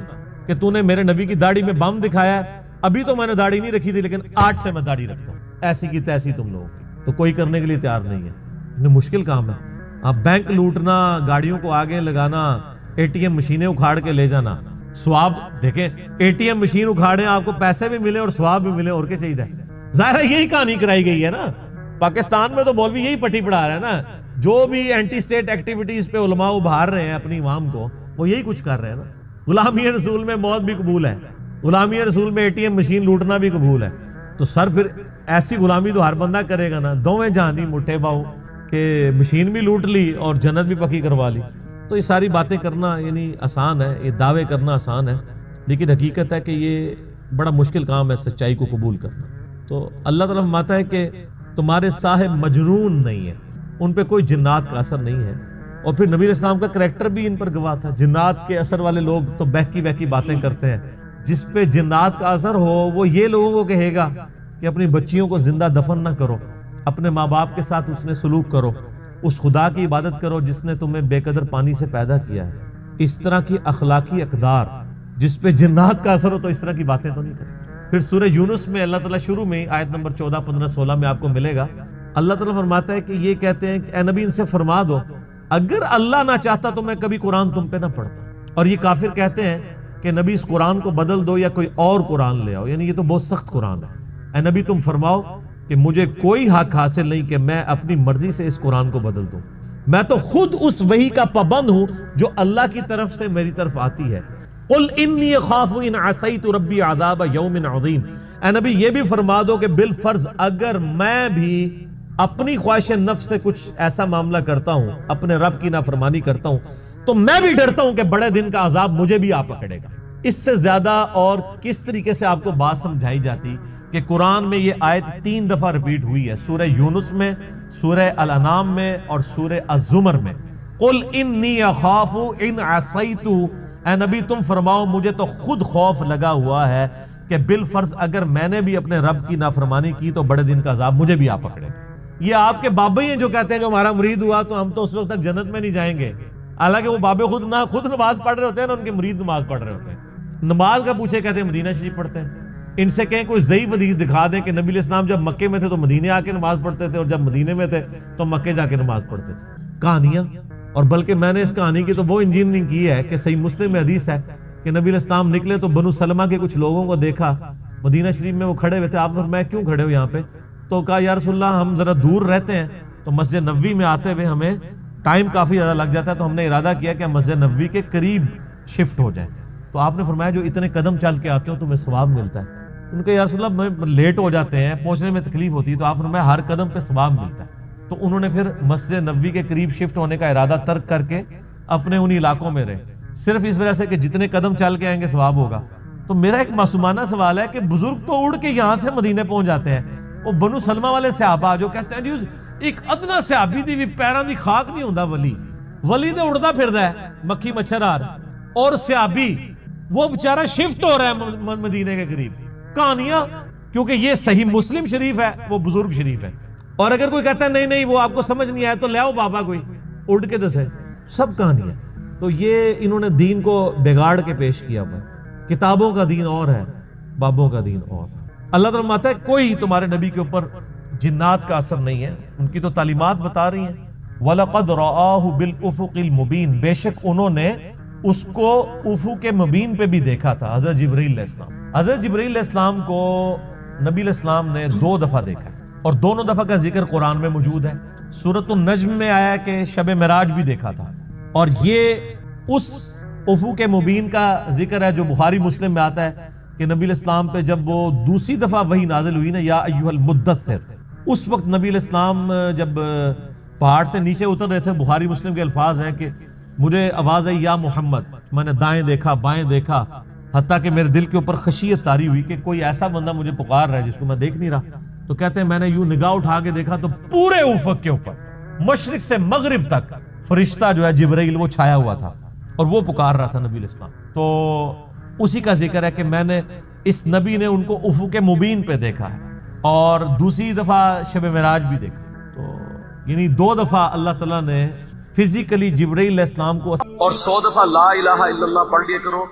کہ تو نے میرے نبی کی داڑھی میں بم دکھایا ہے. ابھی تو میں نے داڑھی نہیں رکھی تھی لیکن آج سے میں داڑھی رکھتا ہوں. ایسی کی تیسی تم لوگوں کی، تو کوئی کرنے کے لیے تیار نہیں ہے. یہ مشکل کام ہے. آپ بینک لوٹنا، گاڑیوں کو آگے لگانا، اے ٹی ایم مشینیں اکھاڑ کے لے جانا. ثواب دیکھیں، اے ٹی ایم مشین اکھاڑیں آپ کو پیسے بھی ملے اور ثواب بھی ملے، اور کیا چاہیے. ظاہر ہے یہی کہانی کرائی گئی ہے نا. پاکستان میں تو مولوی یہی پٹی پڑھا رہے ہیں نا. جو بھی اینٹی سٹیٹ ایکٹیویٹیز پہ علماء ابھار رہے ہیں اپنی عوام کو، وہ یہی کچھ کر رہے ہیں نا. غلامی رسول میں موت بھی قبول ہے، غلامی رسول میں اے ٹی ایم مشین لوٹنا بھی قبول ہے. تو سر پھر ایسی غلامی تو ہر بندہ کرے گا نا. دوویں جہان ہی مٹھے باؤ کہ مشین بھی لوٹ لی اور جنت بھی پکی کروا لی. تو یہ ساری باتیں کرنا یعنی آسان ہے، یہ دعوے کرنا آسان ہے، لیکن حقیقت ہے کہ یہ بڑا مشکل کام ہے سچائی کو قبول کرنا. تو اللہ تعالیٰ فرماتا ہے کہ تمہارے صاحب مجنون نہیں ہے، ان پہ کوئی جنات کا اثر نہیں ہے. اور پھر نبی علیہ السلام کا کریکٹر بھی ان پر گواہ تھا. جنات کے اثر والے لوگ تو بہکی بہکی باتیں کرتے ہیں. جس پہ جنات کا اثر ہو وہ یہ لوگوں کو کہے گا کہ اپنی بچیوں کو زندہ دفن نہ کرو، اپنے ماں باپ کے ساتھ اس نے سلوک کرو، اس خدا کی عبادت کرو جس نے تمہیں بے قدر پانی سے پیدا کیا ہے. اس طرح کی اخلاقی اقدار جس پہ جنات کا اثر ہو تو اس طرح کی باتیں تو نہیں کریں. پھر سورہ یونس میں اللہ تعالیٰ شروع میں آیت نمبر 14، 15، 16 میں آپ کو ملے گا. اللہ تعالیٰ فرماتا ہے کہ یہ کہتے ہیں کہ اے نبی ان سے فرما دو اگر اللہ نہ چاہتا تو میں کبھی قرآن تم پہ نہ پڑھتا. اور یہ کافر کہتے ہیں کہ نبی اس قرآن کو بدل دو یا کوئی اور قرآن لے آؤ، یعنی یہ تو بہت سخت قرآن ہے. اے نبی تم فرماؤ کہ مجھے کوئی حق حاصل نہیں کہ میں اپنی مرضی سے اس قرآن کو بدل دوں. میں تو خود اس وحی کا پابند ہوں جو اللہ کی طرف سے میری طرف آتی ہے. قل انی اخاف ان عصیت ربی عذاب یوم عظیم. اے نبی یہ بھی فرما دو کہ بالفرض اگر میں بھی اپنی خواہش نفس سے کچھ ایسا معاملہ کرتا ہوں، اپنے رب کی نافرمانی کرتا ہوں، تو میں بھی ڈرتا ہوں کہ بڑے دن کا عذاب مجھے بھی آ پکڑے گا. اس سے زیادہ اور کس طریقے سے آپ کو بات سمجھائی جاتی کہ قرآن میں یہ آیت 3 دفعہ ریپیٹ ہوئی ہے، سورہ یونس میں، سورہ الانعام میں اور سورہ الزمر میں. قل انی اخاف ان عصیت. اے نبی تم فرماؤ مجھے تو خود خوف لگا ہوا ہے کہ بالفرض اگر میں نے بھی اپنے رب کی نافرمانی کی تو بڑے دن کا عذاب مجھے بھی آ پکڑے. یہ آپ کے بابے ہیں جو کہتے ہیں جو ہمارا مرید ہوا تو ہم تو اس وقت تک جنت میں نہیں جائیں گے. حالانکہ وہ بابے خود نماز پڑھ رہے ہوتے ہیں نا، ان کے مرید نماز پڑھ رہے ہوتے ہیں. نماز کا پوچھے کہتے ہیں مدینہ شریف پڑھتے ہیں. ان سے کہیں کوئی ضعیف حدیث دکھا دیں کہ نبی علیہ السلام جب مکے میں تھے تو مدینے آ کے نماز پڑھتے تھے اور جب مدینے میں تھے تو مکے جا کے نماز پڑھتے تھے. کہانیاں. اور بلکہ میں نے اس کہانی کی تو وہ انجینئرنگ کی ہے کہ صحیح مسلم میں حدیث ہے کہ نبی علیہ السلام نکلے تو بنو سلمہ کے کچھ لوگوں کو دیکھا مدینہ شریف میں، وہ کھڑے ہوئے تھے. آپ فرمایا کیوں کھڑے ہو یہاں پہ؟ تو کہا یا رسول اللہ ہم ذرا دور رہتے ہیں تو مسجد نبوی میں آتے ہوئے ہمیں ٹائم کافی زیادہ لگ جاتا ہے، تو ہم نے ارادہ کیا کہ ہم مسجد نبوی کے قریب شفٹ ہو جائیں. تو آپ نے فرمایا جو اتنے قدم چل کے آتے ہو تمہیں ثواب ملتا ہے. ان کے یا رسول اللہ میں لیٹ ہو جاتے ہیں، پہنچنے میں تکلیف ہوتی ہے. تو آپ فرمایا ہر قدم پہ ثواب ملتا ہے. تو انہوں نے پھر مسجد نبوی کے قریب شفٹ ہونے کا ارادہ ترک کر کے اپنے انہی علاقوں میں رہے، صرف اس وجہ سے کہ جتنے قدم چل کے آئیں گے ثواب ہوگا. تو میرا ایک معصومانہ سوال ہے کہ بزرگ تو اڑ کے یہاں سے مدینے پہنچ جاتے ہیں، وہ بنو سلمہ والے صحابہ جو کہتے ہیں ایک ادنا صحابی دی بھی پیراں دی خاک نہیں ہوندا، ولی تے اڑدا پھردا ہے مکھی مچھر آر، اور صحابی وہ بیچارہ شفٹ ہو رہا ہے مدینے کے قریب. کہانیاں. کیونکہ یہ صحیح مسلم شریف ہے، وہ بزرگ شریف ہے. اور اگر کوئی کہتا ہے نہیں وہ آپ کو سمجھ نہیں آیا تو لے آؤ بابا کوئی اڑ کے دسے. سب کہانیاں. تو یہ انہوں نے دین کو بگاڑ کے پیش کیا ہوا ہے. کتابوں کا دین اور ہے، بابوں کا دین اور. اللہ تعالیٰ فرماتا ہے کوئی تمہارے نبی کے اوپر جنات کا اثر نہیں ہے. ان کی تو تعلیمات بتا رہی ہیں. وَلَقَدْ رَآهُ بِالْأُفُقِ الْمُبِينِ. بے شک انہوں نے اس کو افق مبین پہ بھی دیکھا تھا. حضرت جبرائیل علیہ السلام، حضرت جبرائیل علیہ السلام کو نبی علیہ السلام نے 2 دفعہ دیکھا اور دونوں دفعہ کا ذکر قرآن میں موجود ہے. سورۃ النجم میں آیا کہ شب معراج بھی دیکھا تھا. اور یہ اس افق مبین کا ذکر ہے جو بخاری مسلم میں آتا ہے کہ نبی علیہ السلام پہ جب وہ دوسری دفعہ وحی نازل ہوئی نا، یا ایھا المدثر، اس وقت نبی علیہ السلام جب پہاڑ سے نیچے اتر رہے تھے، بخاری مسلم کے الفاظ ہیں کہ مجھے آواز آئی یا محمد، میں نے دائیں دیکھا بائیں دیکھا، حتیٰ کہ میرے دل کے اوپر خشیت طاری ہوئی کہ کوئی ایسا بندہ مجھے پکار رہا ہے جس کو میں دیکھ نہیں رہا۔ تو کہتے ہیں میں نے یوں نگاہ اٹھا کے دیکھا تو پورے افق کے اوپر مشرق سے مغرب تک فرشتہ جو ہے جبرائیل وہ چھایا ہوا تھا اور وہ پکار رہا تھا نبی علیہ السلام۔ تو اسی کا ذکر ہے کہ میں نے اس نبی نے ان کو افق مبین پہ دیکھا ہے، اور دوسری دفعہ شب معراج بھی دیکھا۔ تو یعنی 2 دفعہ اللہ تعالیٰ نے فزیکلی جبرائیل علیہ السلام کو، اور 100 دفعہ لا الہ الا اللہ پڑھ لیا کرو،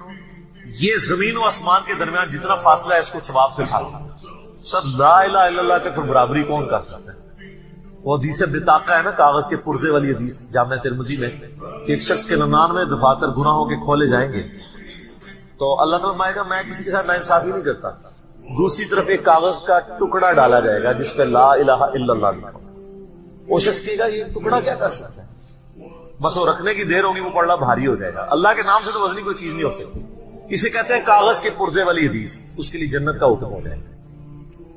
یہ زمین و آسمان کے درمیان جتنا فاصلہ ہے اس کو ثواب سے اٹھا لو۔ سب لا الہ الا اللہ کے پھر برابری کون کر سکتا ہے؟ وہ حدیث بطاقہ ہے نا، کاغذ کے پرزے والی حدیث جامع ترمذی میں، ایک شخص کے 99 دفاتر گناہوں کے کھولے جائیں گے تو اللہ تعالیٰ فرمائے گا میں کسی کے ساتھ ناانصافی نہیں کرتا۔ دوسری طرف ایک کاغذ کا ٹکڑا ڈالا جائے گا جس پہ لا الہ الا اللہ لکھا، وہ شخص کہے گا یہ ٹکڑا کیا کر سکتا ہے، بس وہ رکھنے کی دیر ہوگی وہ پڑھنا بھاری ہو جائے گا۔ اللہ کے نام سے تو وزنی کوئی چیز نہیں ہو سکتی، اسے کہتے ہیں کاغذ کے پرزے والی حدیث، اس کے لیے جنت کا حکم ہو جائے گا۔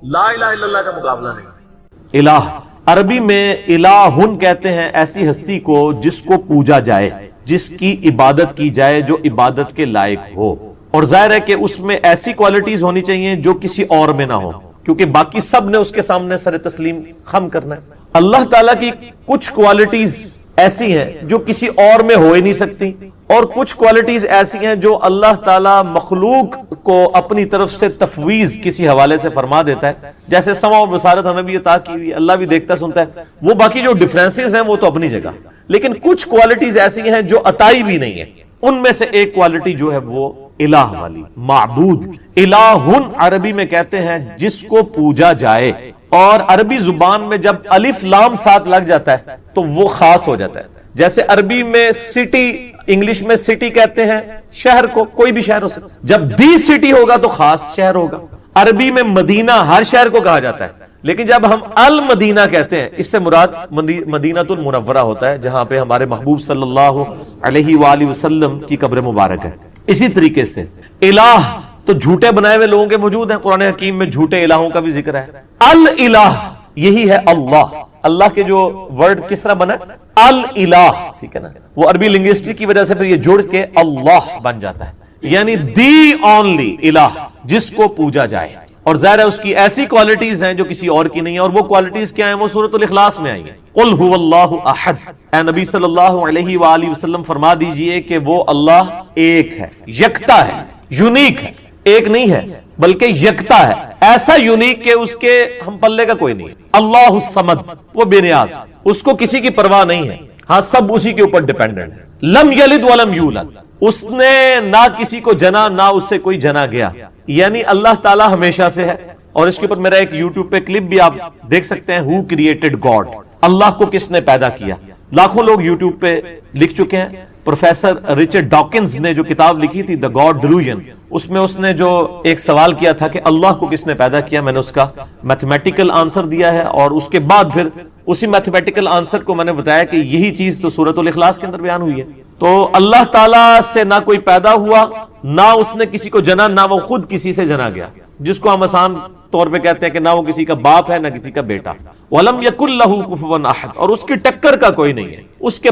لا الہ الا اللہ کا مقابلہ نہیں۔ الہ عربی میں الہن کہتے ہیں ایسی ہستی کو جس کو پوجا جائے، جس کی عبادت کی جائے، جو عبادت کے لائق ہو، اور ظاہر ہے کہ اس میں ایسی کوالٹیز ہونی چاہیے جو کسی اور میں نہ ہو، کیونکہ باقی سب نے اس کے سامنے سر تسلیم خم کرنا ہے۔ اللہ تعالیٰ کی کچھ کوالٹیز ایسی ہیں جو کسی اور میں ہو ہی نہیں سکتی، اور کچھ کوالٹیز ایسی ہیں جو اللہ تعالیٰ مخلوق کو اپنی طرف سے تفویض کسی حوالے سے فرما دیتا ہے، جیسے سمع و بصارت ہمیں بھی عطا کی ہوئی، اللہ بھی دیکھتا سنتا ہے، وہ باقی جو ڈفرینسز ہیں وہ تو اپنی جگہ، لیکن کچھ کوالٹیز ایسی ہیں جو عطائی بھی نہیں ہے۔ ان میں سے ایک کوالٹی جو ہے وہ الہ والی، معبود۔ الہن عربی میں کہتے ہیں جس کو پوجا جائے، اور عربی زبان میں جب الف لام ساتھ لگ جاتا ہے تو وہ خاص ہو جاتا ہے۔ جیسے عربی میں سٹی، انگلش میں سٹی کہتے ہیں شہر کو، کوئی بھی شہر ہو سکتا ہے، جب دی سٹی ہوگا تو خاص شہر ہوگا۔ عربی میں مدینہ ہر شہر کو کہا جاتا ہے، لیکن جب ہم المدینہ کہتے ہیں اس سے مراد مدینہ المنورہ ہوتا ہے، جہاں پہ ہمارے محبوب صلی اللہ علیہ وآلہ وسلم کی قبر مبارک ہے۔ اسی طریقے سے الہ تو جھوٹے بنائے ہوئے لوگوں کے موجود ہیں، قرآن حکیم میں جھوٹے الہوں کا بھی ذکر ہے۔ الالہ یہی ہے اللہ، اللہ کے جو ورڈ کس طرح بنا ہے الالہ، ٹھیک ہے نا، وہ عربی لنگوسٹک کی وجہ سے پھر یہ جڑ کے اللہ بن جاتا ہے، یعنی دی اونلی الہ جس کو پوجا جائے، اور ظاہر ہے اس کی ایسی کوالٹیز ہیں جو کسی اور کی نہیں ہے، اور وہ کوالٹیز کیا ہیں؟ وہ سورۃ الاخلاص میں آئی ہیں۔ قل هو اللہ احد، اے نبی صلی اللہ علیہ وآلہ وسلم فرما دیجئے کہ وہ اللہ ایک ہے، یکتا ہے، یونیک ہے، ایک نہیں ہے بلکہ یکتا ہے، ایسا یونیک کہ اس کے ہم پلے کا کوئی نہیں۔ اللہ الصمد، وہ بے نیاز، اس کو کسی کی پرواہ نہیں ہے، ہاں سب اسی کے اوپر ڈیپینڈنٹ ہے۔ لم یلد ولم یولد، اس نے نہ کسی کو جنا نہ اس سے کوئی جنا گیا، یعنی اللہ تعالی ہمیشہ سے ہے۔ اور اس کے اوپر میرا ایک یوٹیوب پہ کلپ بھی آپ دیکھ سکتے ہیں، ہو کریٹڈ گاڈ، اللہ کو کس نے پیدا کیا۔ لاکھوں لوگ یوٹیوب پہ لکھ چکے ہیں۔ پروفیسر رچرڈ ڈاکنز نے جو کتاب لکھی تھی دا گاڈ ڈیلوژن، اس میں اس نے جو ایک سوال کیا تھا کہ اللہ کو کس نے پیدا کیا، میں نے اس کا میتھمیٹیکل آنسر دیا ہے، اور اس کے بعد پھر اسی میتھمیٹیکل آنسر کو میں نے بتایا کہ یہی چیز تو سورۃ الاخلاص کے اندر بیان ہوئی ہے۔ تو اللہ تعالیٰ سے نہ کوئی پیدا ہوا، نہ اس نے کسی کو جنا، نہ وہ خود کسی سے جنا گیا، جس کو ہم آسان طور پہ کہتے ہیں کہ نہ وہ کسی کا باپ ہے نہ کسی کا بیٹا۔ وَلَمْ يَكُنْ لَهُ كُفُوًا أَحَدٌ، اور اس کی ٹکر کا کوئی نہیں ہے، اس کے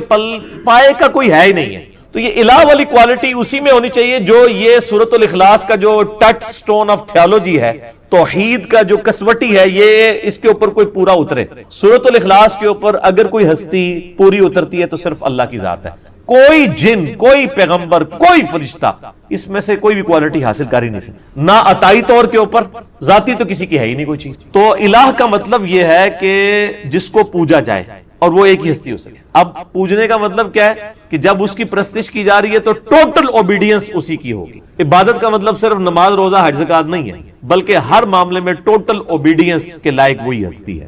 پائے کا کوئی ہے ہی نہیں ہے۔ تو یہ الہ والی کوالٹی اسی میں ہونی چاہیے جو یہ سورۃ الاخلاص کا جو ٹچ سٹون آف تھیولوجی ہے، توحید کا جو کسوٹی ہے، یہ اس کے اوپر کوئی پورا اترے۔ سورۃ الاخلاص کے اوپر اگر کوئی ہستی پوری اترتی ہے تو صرف اللہ کی ذات ہے، کوئی جن، کوئی پیغمبر، کوئی فرشتہ اس میں سے کوئی بھی کوالٹی حاصل کر ہی نہیں سکتا، نہ عطائی طور کے اوپر، ذاتی تو کسی کی ہے ہی نہیں کوئی چیز۔ تو الہ کا مطلب یہ ہے کہ جس کو پوجا جائے، اور وہ ایک ہی ہستی ہو سکے۔ اب پوجنے کا مطلب کیا ہے کہ جب اس کی پرستش کی جا رہی ہے تو ٹوٹل اوبیڈینس اسی کی ہوگی۔ عبادت کا مطلب صرف نماز روزہ حج زکات نہیں ہے، بلکہ ہر معاملے میں ٹوٹل اوبیڈینس کے لائق وہی ہستی ہے،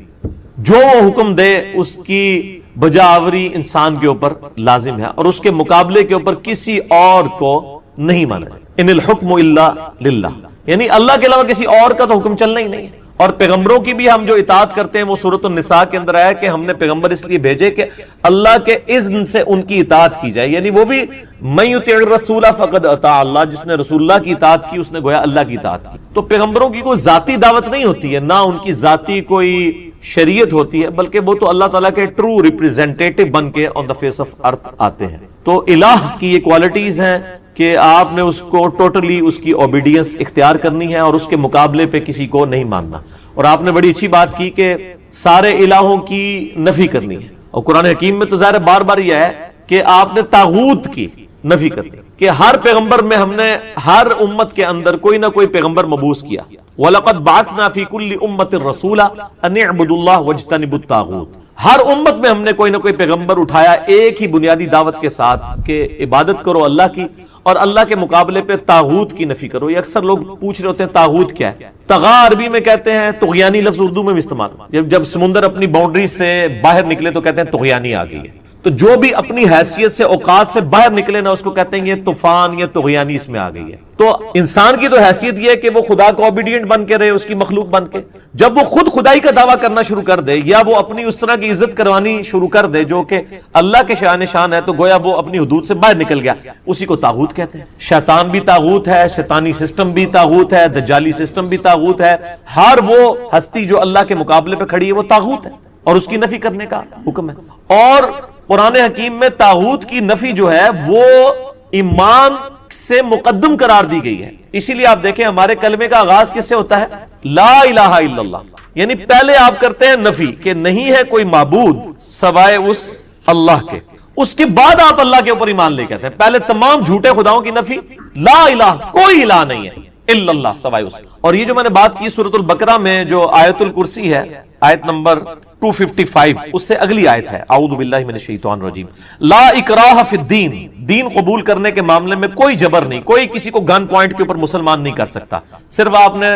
جو وہ حکم دے اس کی بجاوری انسان کے اوپر لازم ہے، اور اس کے مقابلے کے اوپر کسی اور کو نہیں مانا۔ ان الحکم الا للہ، یعنی اللہ کے علاوہ کسی اور کا تو حکم چلنا ہی نہیں ہے۔ اور پیغمبروں کی بھی ہم جو اطاعت کرتے ہیں وہ سورۃ النساء کے اندر آیا کہ ہم نے پیغمبر اس لیے بھیجے کہ اللہ کے اذن سے ان کی اطاعت کی جائے، یعنی وہ بھی من یطع الرسول فقد اطاع اللہ، جس نے رسول اللہ کی اطاعت کی اس نے گویا اللہ کی اطاعت کی۔ تو پیغمبروں کی کوئی ذاتی دعوت نہیں ہوتی ہے، نہ ان کی ذاتی کوئی شریعت ہوتی ہے، بلکہ وہ تو اللہ تعالیٰ کے ٹرو ریپریزنٹیٹو بن کے آن دا فیس آف ارتھ آتے ہیں۔ تو الہ کی یہ کوالٹیز ہیں کہ آپ نے اس کو ٹوٹلی اس کی اوبیڈینس اختیار کرنی ہے اور اس کے مقابلے پہ کسی کو نہیں ماننا۔ اور آپ نے بڑی اچھی بات کی کہ سارے الہوں کی نفی کرنی ہے، اور قرآن حکیم میں تو ظاہر بار بار یہ ہے کہ آپ نے طاغوت کی نفی کرنی ہے کہ ہر پیغمبر میں ہم نے ہر امت کے اندر کوئی نہ کوئی پیغمبر مبعوث کیا۔ وَلَقَدْ بَعَثْنَا فِي كُلِّ أُمَّةٍ رَسُولًا أَنِ اعْبُدُوا اللَّهَ وَاجْتَنِبُوا الطَّاغُوتَ، ہر امت میں ہم نے کوئی نہ کوئی پیغمبر اٹھایا ایک ہی بنیادی دعوت کے ساتھ کہ عبادت کرو اللہ کی اور اللہ کے مقابلے پہ طاغوت کی نفی کرو۔ یہ اکثر لوگ پوچھ رہے ہوتے ہیں طاغوت کیا ہے؟ طغا عربی میں کہتے ہیں، طغیانی لفظ اردو میں بھی استعمال، جب سمندر اپنی باؤنڈری سے باہر نکلے تو کہتے ہیں طغیانی آ گئی ہے۔ تو جو بھی اپنی حیثیت سے اوقات سے باہر نکلے نا اس کو کہتے ہیں یہ طوفان یا طغیانی اس میں آ گئی ہے۔ تو انسان کی تو حیثیت یہ ہے کہ وہ خدا کو اوبیڈینٹ بن کے رہے، اس کی مخلوق بن کے۔ جب وہ خود خدائی کا دعویٰ کرنا شروع کر دے یا وہ اپنی اس طرح کی عزت کروانی شروع کر دے جو کہ اللہ کے شان شان ہے، تو گویا وہ اپنی حدود سے باہر نکل گیا، اسی کو طاغوت کہتے ہیں۔ شیطان بھی طاغوت ہے، شیطانی سسٹم بھی طاغوت ہے، دجالی سسٹم بھی طاغوت ہے، ہر وہ ہستی جو اللہ کے مقابلے پہ کھڑی ہے وہ طاغوت ہے اور اس کی نفی کرنے کا حکم ہے۔ اور قرآن حکیم میں طاغوت کی نفی جو ہے وہ ایمان سے مقدم قرار دی گئی ہے۔ اسی لیے آپ دیکھیں ہمارے کلمے کا آغاز کس سے ہوتا ہے؟ لا الہ الا اللہ، یعنی پہلے آپ کرتے ہیں نفی کہ نہیں ہے کوئی معبود سوائے اس اللہ کے، اس کے بعد آپ اللہ کے اوپر ایمان لے کہتے ہیں۔ پہلے تمام جھوٹے خداؤں کی نفی، لا الہ، کوئی الہ نہیں ہے الا اللہ سوائے اس۔ اور یہ جو میں نے بات کی سورۃ البقرہ میں جو آیت الکرسی ہے، آیت نمبر 255، اس سے اگلی آیت ہے، اعوذ باللہ من الشیطان الرجیم، لا اکراہ فی الدین، دین قبول کرنے کے معاملے میں کوئی جبر نہیں، کوئی کسی کو گن پوائنٹ کے اوپر مسلمان نہیں کر سکتا، صرف آپ نے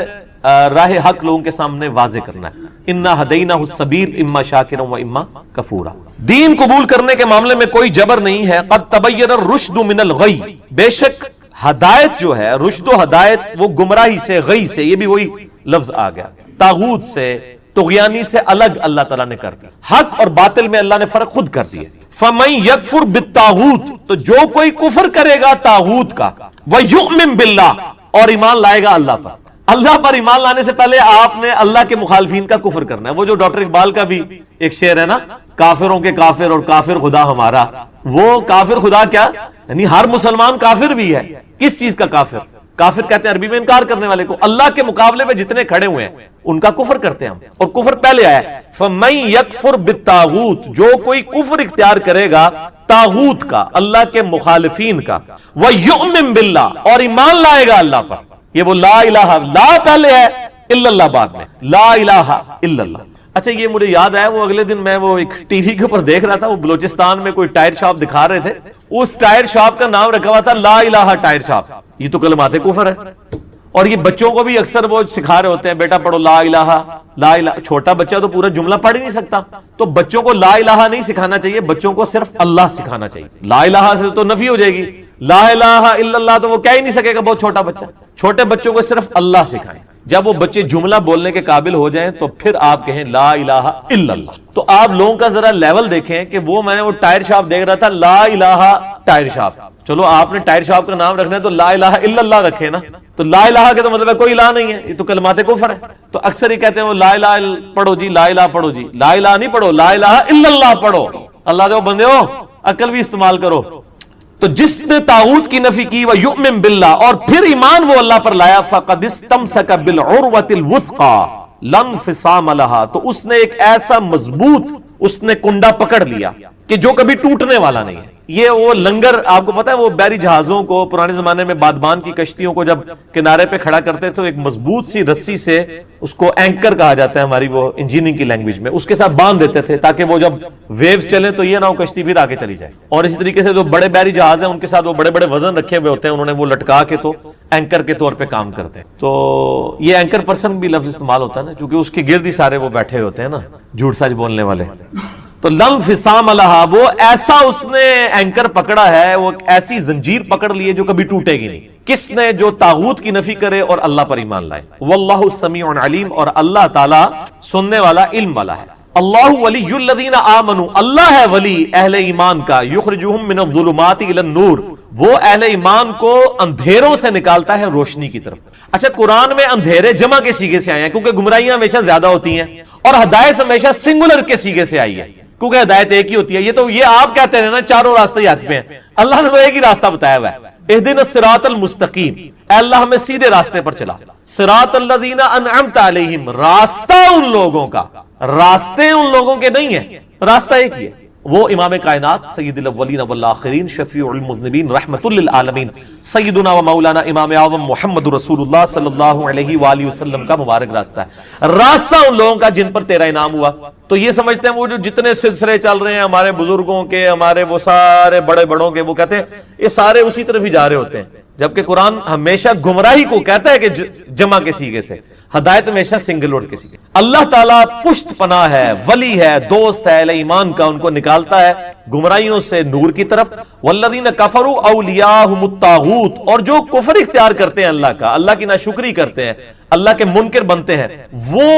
راہ حق لوگوں کے سامنے واضح کرنا ہے۔ انا ہدیناہ السبیل اما شاکرا و اما کفورا، دین قبول کرنے کے معاملے میں کوئی جبر نہیں ہے۔ قد تبین الرشد من الغی، بے شک ہدایت جو ہے، رشد و ہدایت وہ گمراہی سے، غی سے، یہ بھی وہی لفظ آ گیا، طاغوت سے، طغیانی سے الگ اللہ تعالیٰ نے کر دیا، حق اور باطل میں اللہ نے فرق خود کر دیا۔ فَمَن يَكْفُرْ بِالطَّاغُوتِ، تو جو کوئی کفر کرے گا طاغوت کا، وَيُؤْمِن بِاللَّهِ، اور ایمان لائے گا اللہ پر۔ اللہ پر ایمان لانے سے پہلے آپ نے اللہ کے مخالفین کا کفر کرنا ہے۔ وہ جو ڈاکٹر اقبال کا بھی ایک شعر ہے نا، کافروں کے کافر اور کافر خدا ہمارا، وہ کافر خدا کیا، یعنی ہر مسلمان کافر بھی ہے۔ کس چیز کا کافر؟ کافر کہتے ہیں عربی میں انکار کرنے والے کو، اللہ کے مقابلے میں جتنے کھڑے ہوئے ہیں ان کا کفر کرتے ہیں ہم، اور کفر پہلے آیا ہے فَمَن يَكْفُرْ بِالطَّاغُوتِ، جو کوئی کفر اختیار کرے گا طاغوت کا، اللہ کے مخالفین کا، وَيُؤْمِن بِاللَّهِ، اور ایمان لائے گا اللہ پر۔ یہ وہ لا الہ، لا پہلے ہے، الا اللہ بعد میں، لا الہ الا اللہ۔ اچھا یہ مجھے یاد آیا، وہ اگلے دن میں وہ ایک ٹی وی کے اوپر دیکھ رہا تھا، وہ بلوچستان میں کوئی ٹائر شاپ دکھا رہے تھے، اس ٹائر شاپ کا نام رکھا ہوا تھا لا الہ ٹائر شاپ۔ یہ تو کلمات کفر ہے، اور یہ بچوں کو بھی اکثر وہ سکھا رہے ہوتے ہیں، بیٹا پڑھو لا الہ لا الہ۔ چھوٹا بچہ تو پورا جملہ پڑھ ہی نہیں سکتا، تو بچوں کو لا الہ نہیں سکھانا چاہیے، بچوں کو صرف اللہ سکھانا چاہیے۔ لا الہ سے تو نفی ہو جائے گی، لا الہ الا اللہ تو وہ کہہ ہی نہیں سکے گا بہت چھوٹا بچہ۔ چھوٹے بچوں کو صرف اللہ سکھائیں، جب وہ بچے جملہ بولنے کے قابل ہو جائیں تو پھر آپ کہیں لا الہ الا اللہ۔ تو آپ لوگوں کا ذرا لیول دیکھیں کہ میں نے وہ ٹائر شاپ دیکھ رہا تھا، لا الہ ٹائر شاپ۔ چلو آپ نے ٹائر شاپ کا نام رکھنا ہے تو لا الہ الا اللہ رکھے نا، تو لا الہ کے تو مطلب ہے کوئی الہ نہیں ہے، یہ تو کلمات کفر ہے۔ تو اکثر ہی کہتے ہیں وہ لا الہ پڑھو جی، لا الہ پڑھو جی، لا الہ نہیں پڑھو، لا الہ الا اللہ پڑھو۔ اللہ دے بندے ہو، عقل بھی استعمال کرو۔ تو جس نے طاغوت کی نفی کی وَيُؤْمِن بِاللَّهِ، اور پھر ایمان وہ اللہ پر لایا، فَقَدِ اسْتَمْسَكَ بِالْعُرْوَةِ الْوُثْقَىٰ لَا انفِصَامَ لَهَا، تو اس نے ایک ایسا مضبوط اس نے کنڈا پکڑ لیا کہ جو کبھی ٹوٹنے والا نہیں ہے۔ یہ وہ لنگر، آپ کو پتا ہے وہ بحری جہازوں کو پرانے زمانے میں بادبان کی کشتیوں کو جب کنارے پہ کھڑا کرتے تو ایک مضبوط سی رسی سے، اس کو اینکر کہا جاتا ہے ہماری وہ انجینئرنگ کی لینگویج میں، اس کے ساتھ باندھ دیتے تھے تاکہ وہ جب ویوز چلیں تو یہ نہ ہو کشتی پھر آگے چلی جائے۔ اور اسی طریقے سے جو بڑے بحری جہاز ہیں ان کے ساتھ وہ بڑے بڑے وزن رکھے ہوئے ہوتے ہیں، انہوں نے وہ لٹکا کے تو اینکر کے طور پہ کام کرتے ہیں۔ تو یہ اینکر پرسن بھی لفظ استعمال ہوتا ہے نا، کیونکہ اس کے گرد ہی سارے وہ بیٹھے ہوتے ہیں نا، جھوٹ سچ بولنے والے۔ تو لم فسام لہا، وہ ایسا اس نے اینکر پکڑا ہے، وہ ایسی زنجیر پکڑ لی ہے جو کبھی ٹوٹے گی نہیں. کس نے؟ جو طاغوت کی نفی کرے اور اللہ پر ایمان لائے. واللہ سمیع علیم، اور اللہ تعالی سننے والا، علم والا ہے. اللہ ولی الذین آمنوا، اللہ ہے ولی اہل ایمان کا. یخرجہم من الظلمات الی النور، وہ اہل ایمان کو اندھیروں سے نکالتا ہے روشنی کی طرف. اچھا، قرآن میں اندھیرے جمع کے سیغے سے آئے ہیں کیونکہ گمراہیاں ہمیشہ زیادہ ہوتی ہیں، اور ہدایت ہمیشہ سنگولر کے سیغے سے آئی ہے کیونکہ ہدایت ایک ہی ہوتی ہے. یہ آپ کہتے ہیں نا چاروں راستے ہی حق پہ ہیں، اللہ نے تو ایک ہی راستہ بتایا ہوا ہے. اہدنا الصراط المستقیم، اے اللہ ہمیں سیدھے راستے پر چلا. صراط الذین انعمت علیہم، راستہ ان لوگوں کا، راستے ان لوگوں کے نہیں ہیں، راستہ ایک ہی ہے. وہ امام کائنات سید الاولین والآخرین شفیع المذنبین رحمت للعالمین سیدنا و مولانا امام اعظم محمد رسول اللہ صلی اللہ علیہ وآلہ وسلم کا مبارک راستہ ہے. راستہ ان لوگوں کا جن پر تیرا انعام ہوا. تو یہ سمجھتے ہیں وہ جو جتنے سلسلے چل رہے ہیں ہمارے بزرگوں کے، ہمارے وہ سارے بڑے بڑوں کے، وہ کہتے ہیں یہ سارے اسی طرف ہی جا رہے ہوتے ہیں، جبکہ قرآن ہمیشہ گمراہی کو کہتا ہے کہ جمع کے سیغے سے، ہدایت ہمیشہ سنگل ورڈ کے سیغے. اللہ تعالیٰ پشت پناہ ہے، ولی ہے، دوست ہے اہل ایمان کا، ان کو نکالتا ہے گمراہیوں سے نور کی طرف. والذین کفروا اولیاءہم الطاغوت، اور جو کفر اختیار کرتے ہیں اللہ کا، اللہ کی ناشکری کرتے ہیں، اللہ کے منکر بنتے ہیں، وہ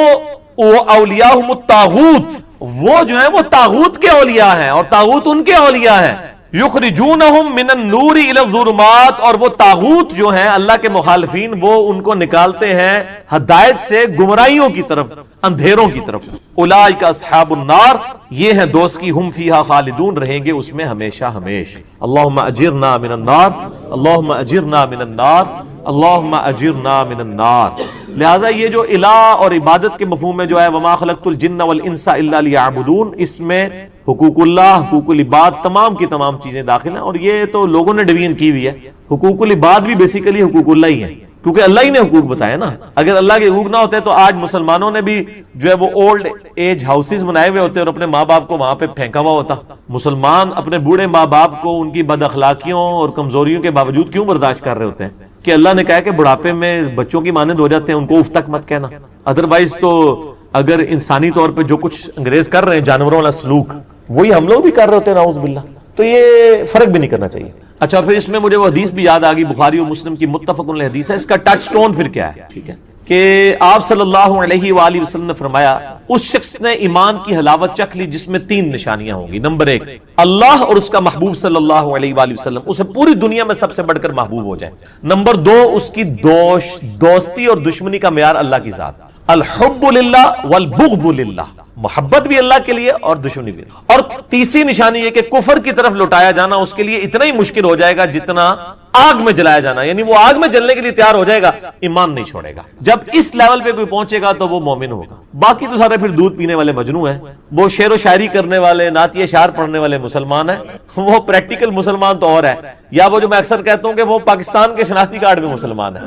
اولیاءہم الطاغوت، وہ جو ہیں وہ طاغوت کے اولیاء ہیں اور طاغوت ان کے اولیاء ہیں. یخرجونہم من النور الی الظلمات، اور وہ طاغوت جو ہیں اللہ کے مخالفین، وہ ان کو نکالتے ہیں ہدایت سے گمراہیوں کی طرف، اندھیروں کی طرف. اولئک اصحاب النار، یہ ہیں دوست کی، ہم فیہا خالدون، رہیں گے اس میں ہمیشہ ہمیش. اللہم اجرنا من النار، اللہم اجرنا من النار، اللہم اجرنا من النار. لہٰذا یہ جو الہ اور عبادت کے مفہوم میں جو ہے وما خلقت الجن والانس الا لیعبدون، اس میں حقوق اللہ، حقوق العباد، تمام کی تمام چیزیں داخل ہیں. اور یہ تو لوگوں نے ڈویژن کی ہوئی ہے. حقوق العباد بھی بیسیکلی حقوق اللہ ہی ہیں کیونکہ اللہ ہی نے حقوق بتایا نا. اگر اللہ کے حقوق نہ ہوتے تو آج مسلمانوں نے بھی جو ہے وہ اولڈ ایج ہاؤسز بنائے ہوئے ہوتے اور اپنے ماں باپ کو وہاں پہ پھینکا ہوا ہوتا. مسلمان اپنے بوڑھے ماں باپ کو ان کی بد اخلاقیوں اور کمزوریوں کے باوجود کیوں برداشت کر رہے ہوتے ہیں کہ اللہ نے کہا کہ بڑھاپے میں بچوں کی مانند ہو جاتے ہیں، ان کو اف تک مت کہنا. ادروائز تو اگر انسانی طور پہ جو کچھ انگریز کر رہے ہیں جانوروں والا سلوک، وہی ہم لوگ بھی کر رہے ہوتے ہیں نعوذ باللہ. تو یہ فرق بھی نہیں کرنا چاہیے. اچھا، پھر اس میں مجھے وہ حدیث بھی یاد آ گئی، بخاری اور مسلم کی متفق علیہ حدیث ہے. اس کا ٹچ سٹون پھر کیا ہے؟ ٹھیک ہے کہ آپ صلی اللہ علیہ وآلہ وسلم نے فرمایا اس شخص نے ایمان کی حلاوت چکھ لی جس میں 3 نشانیاں ہوں گی. نمبر 1، اللہ اور اس کا محبوب صلی اللہ علیہ وآلہ وسلم اسے پوری دنیا میں سب سے بڑھ کر محبوب ہو جائے. نمبر 2، اس کی دوستی اور دشمنی کا معیار اللہ کی ذات. الحب للہ والبغض للہ، محبت بھی اللہ کے لیے اور دشمنی بھی. اور تیسری نشانی یہ کہ کفر کی طرف لوٹایا جانا اس کے لیے اتنا ہی مشکل ہو جائے گا جتنا آگ میں جلایا جانا، یعنی وہ آگ میں جلنے کے لیے تیار ہو جائے گا، ایمان نہیں چھوڑے گا. جب اس لیول پہ کوئی پہنچے گا تو وہ مومن ہوگا. باقی تو سارے پھر دودھ پینے والے مجنو ہیں، وہ شعر و شاعری کرنے والے، نعت اشعار پڑھنے والے مسلمان ہیں، وہ پریکٹیکل مسلمان تو اور ہے. یا وہ جو میں اکثر کہتا ہوں کہ وہ پاکستان کے شناختی کارڈ میں مسلمان ہے،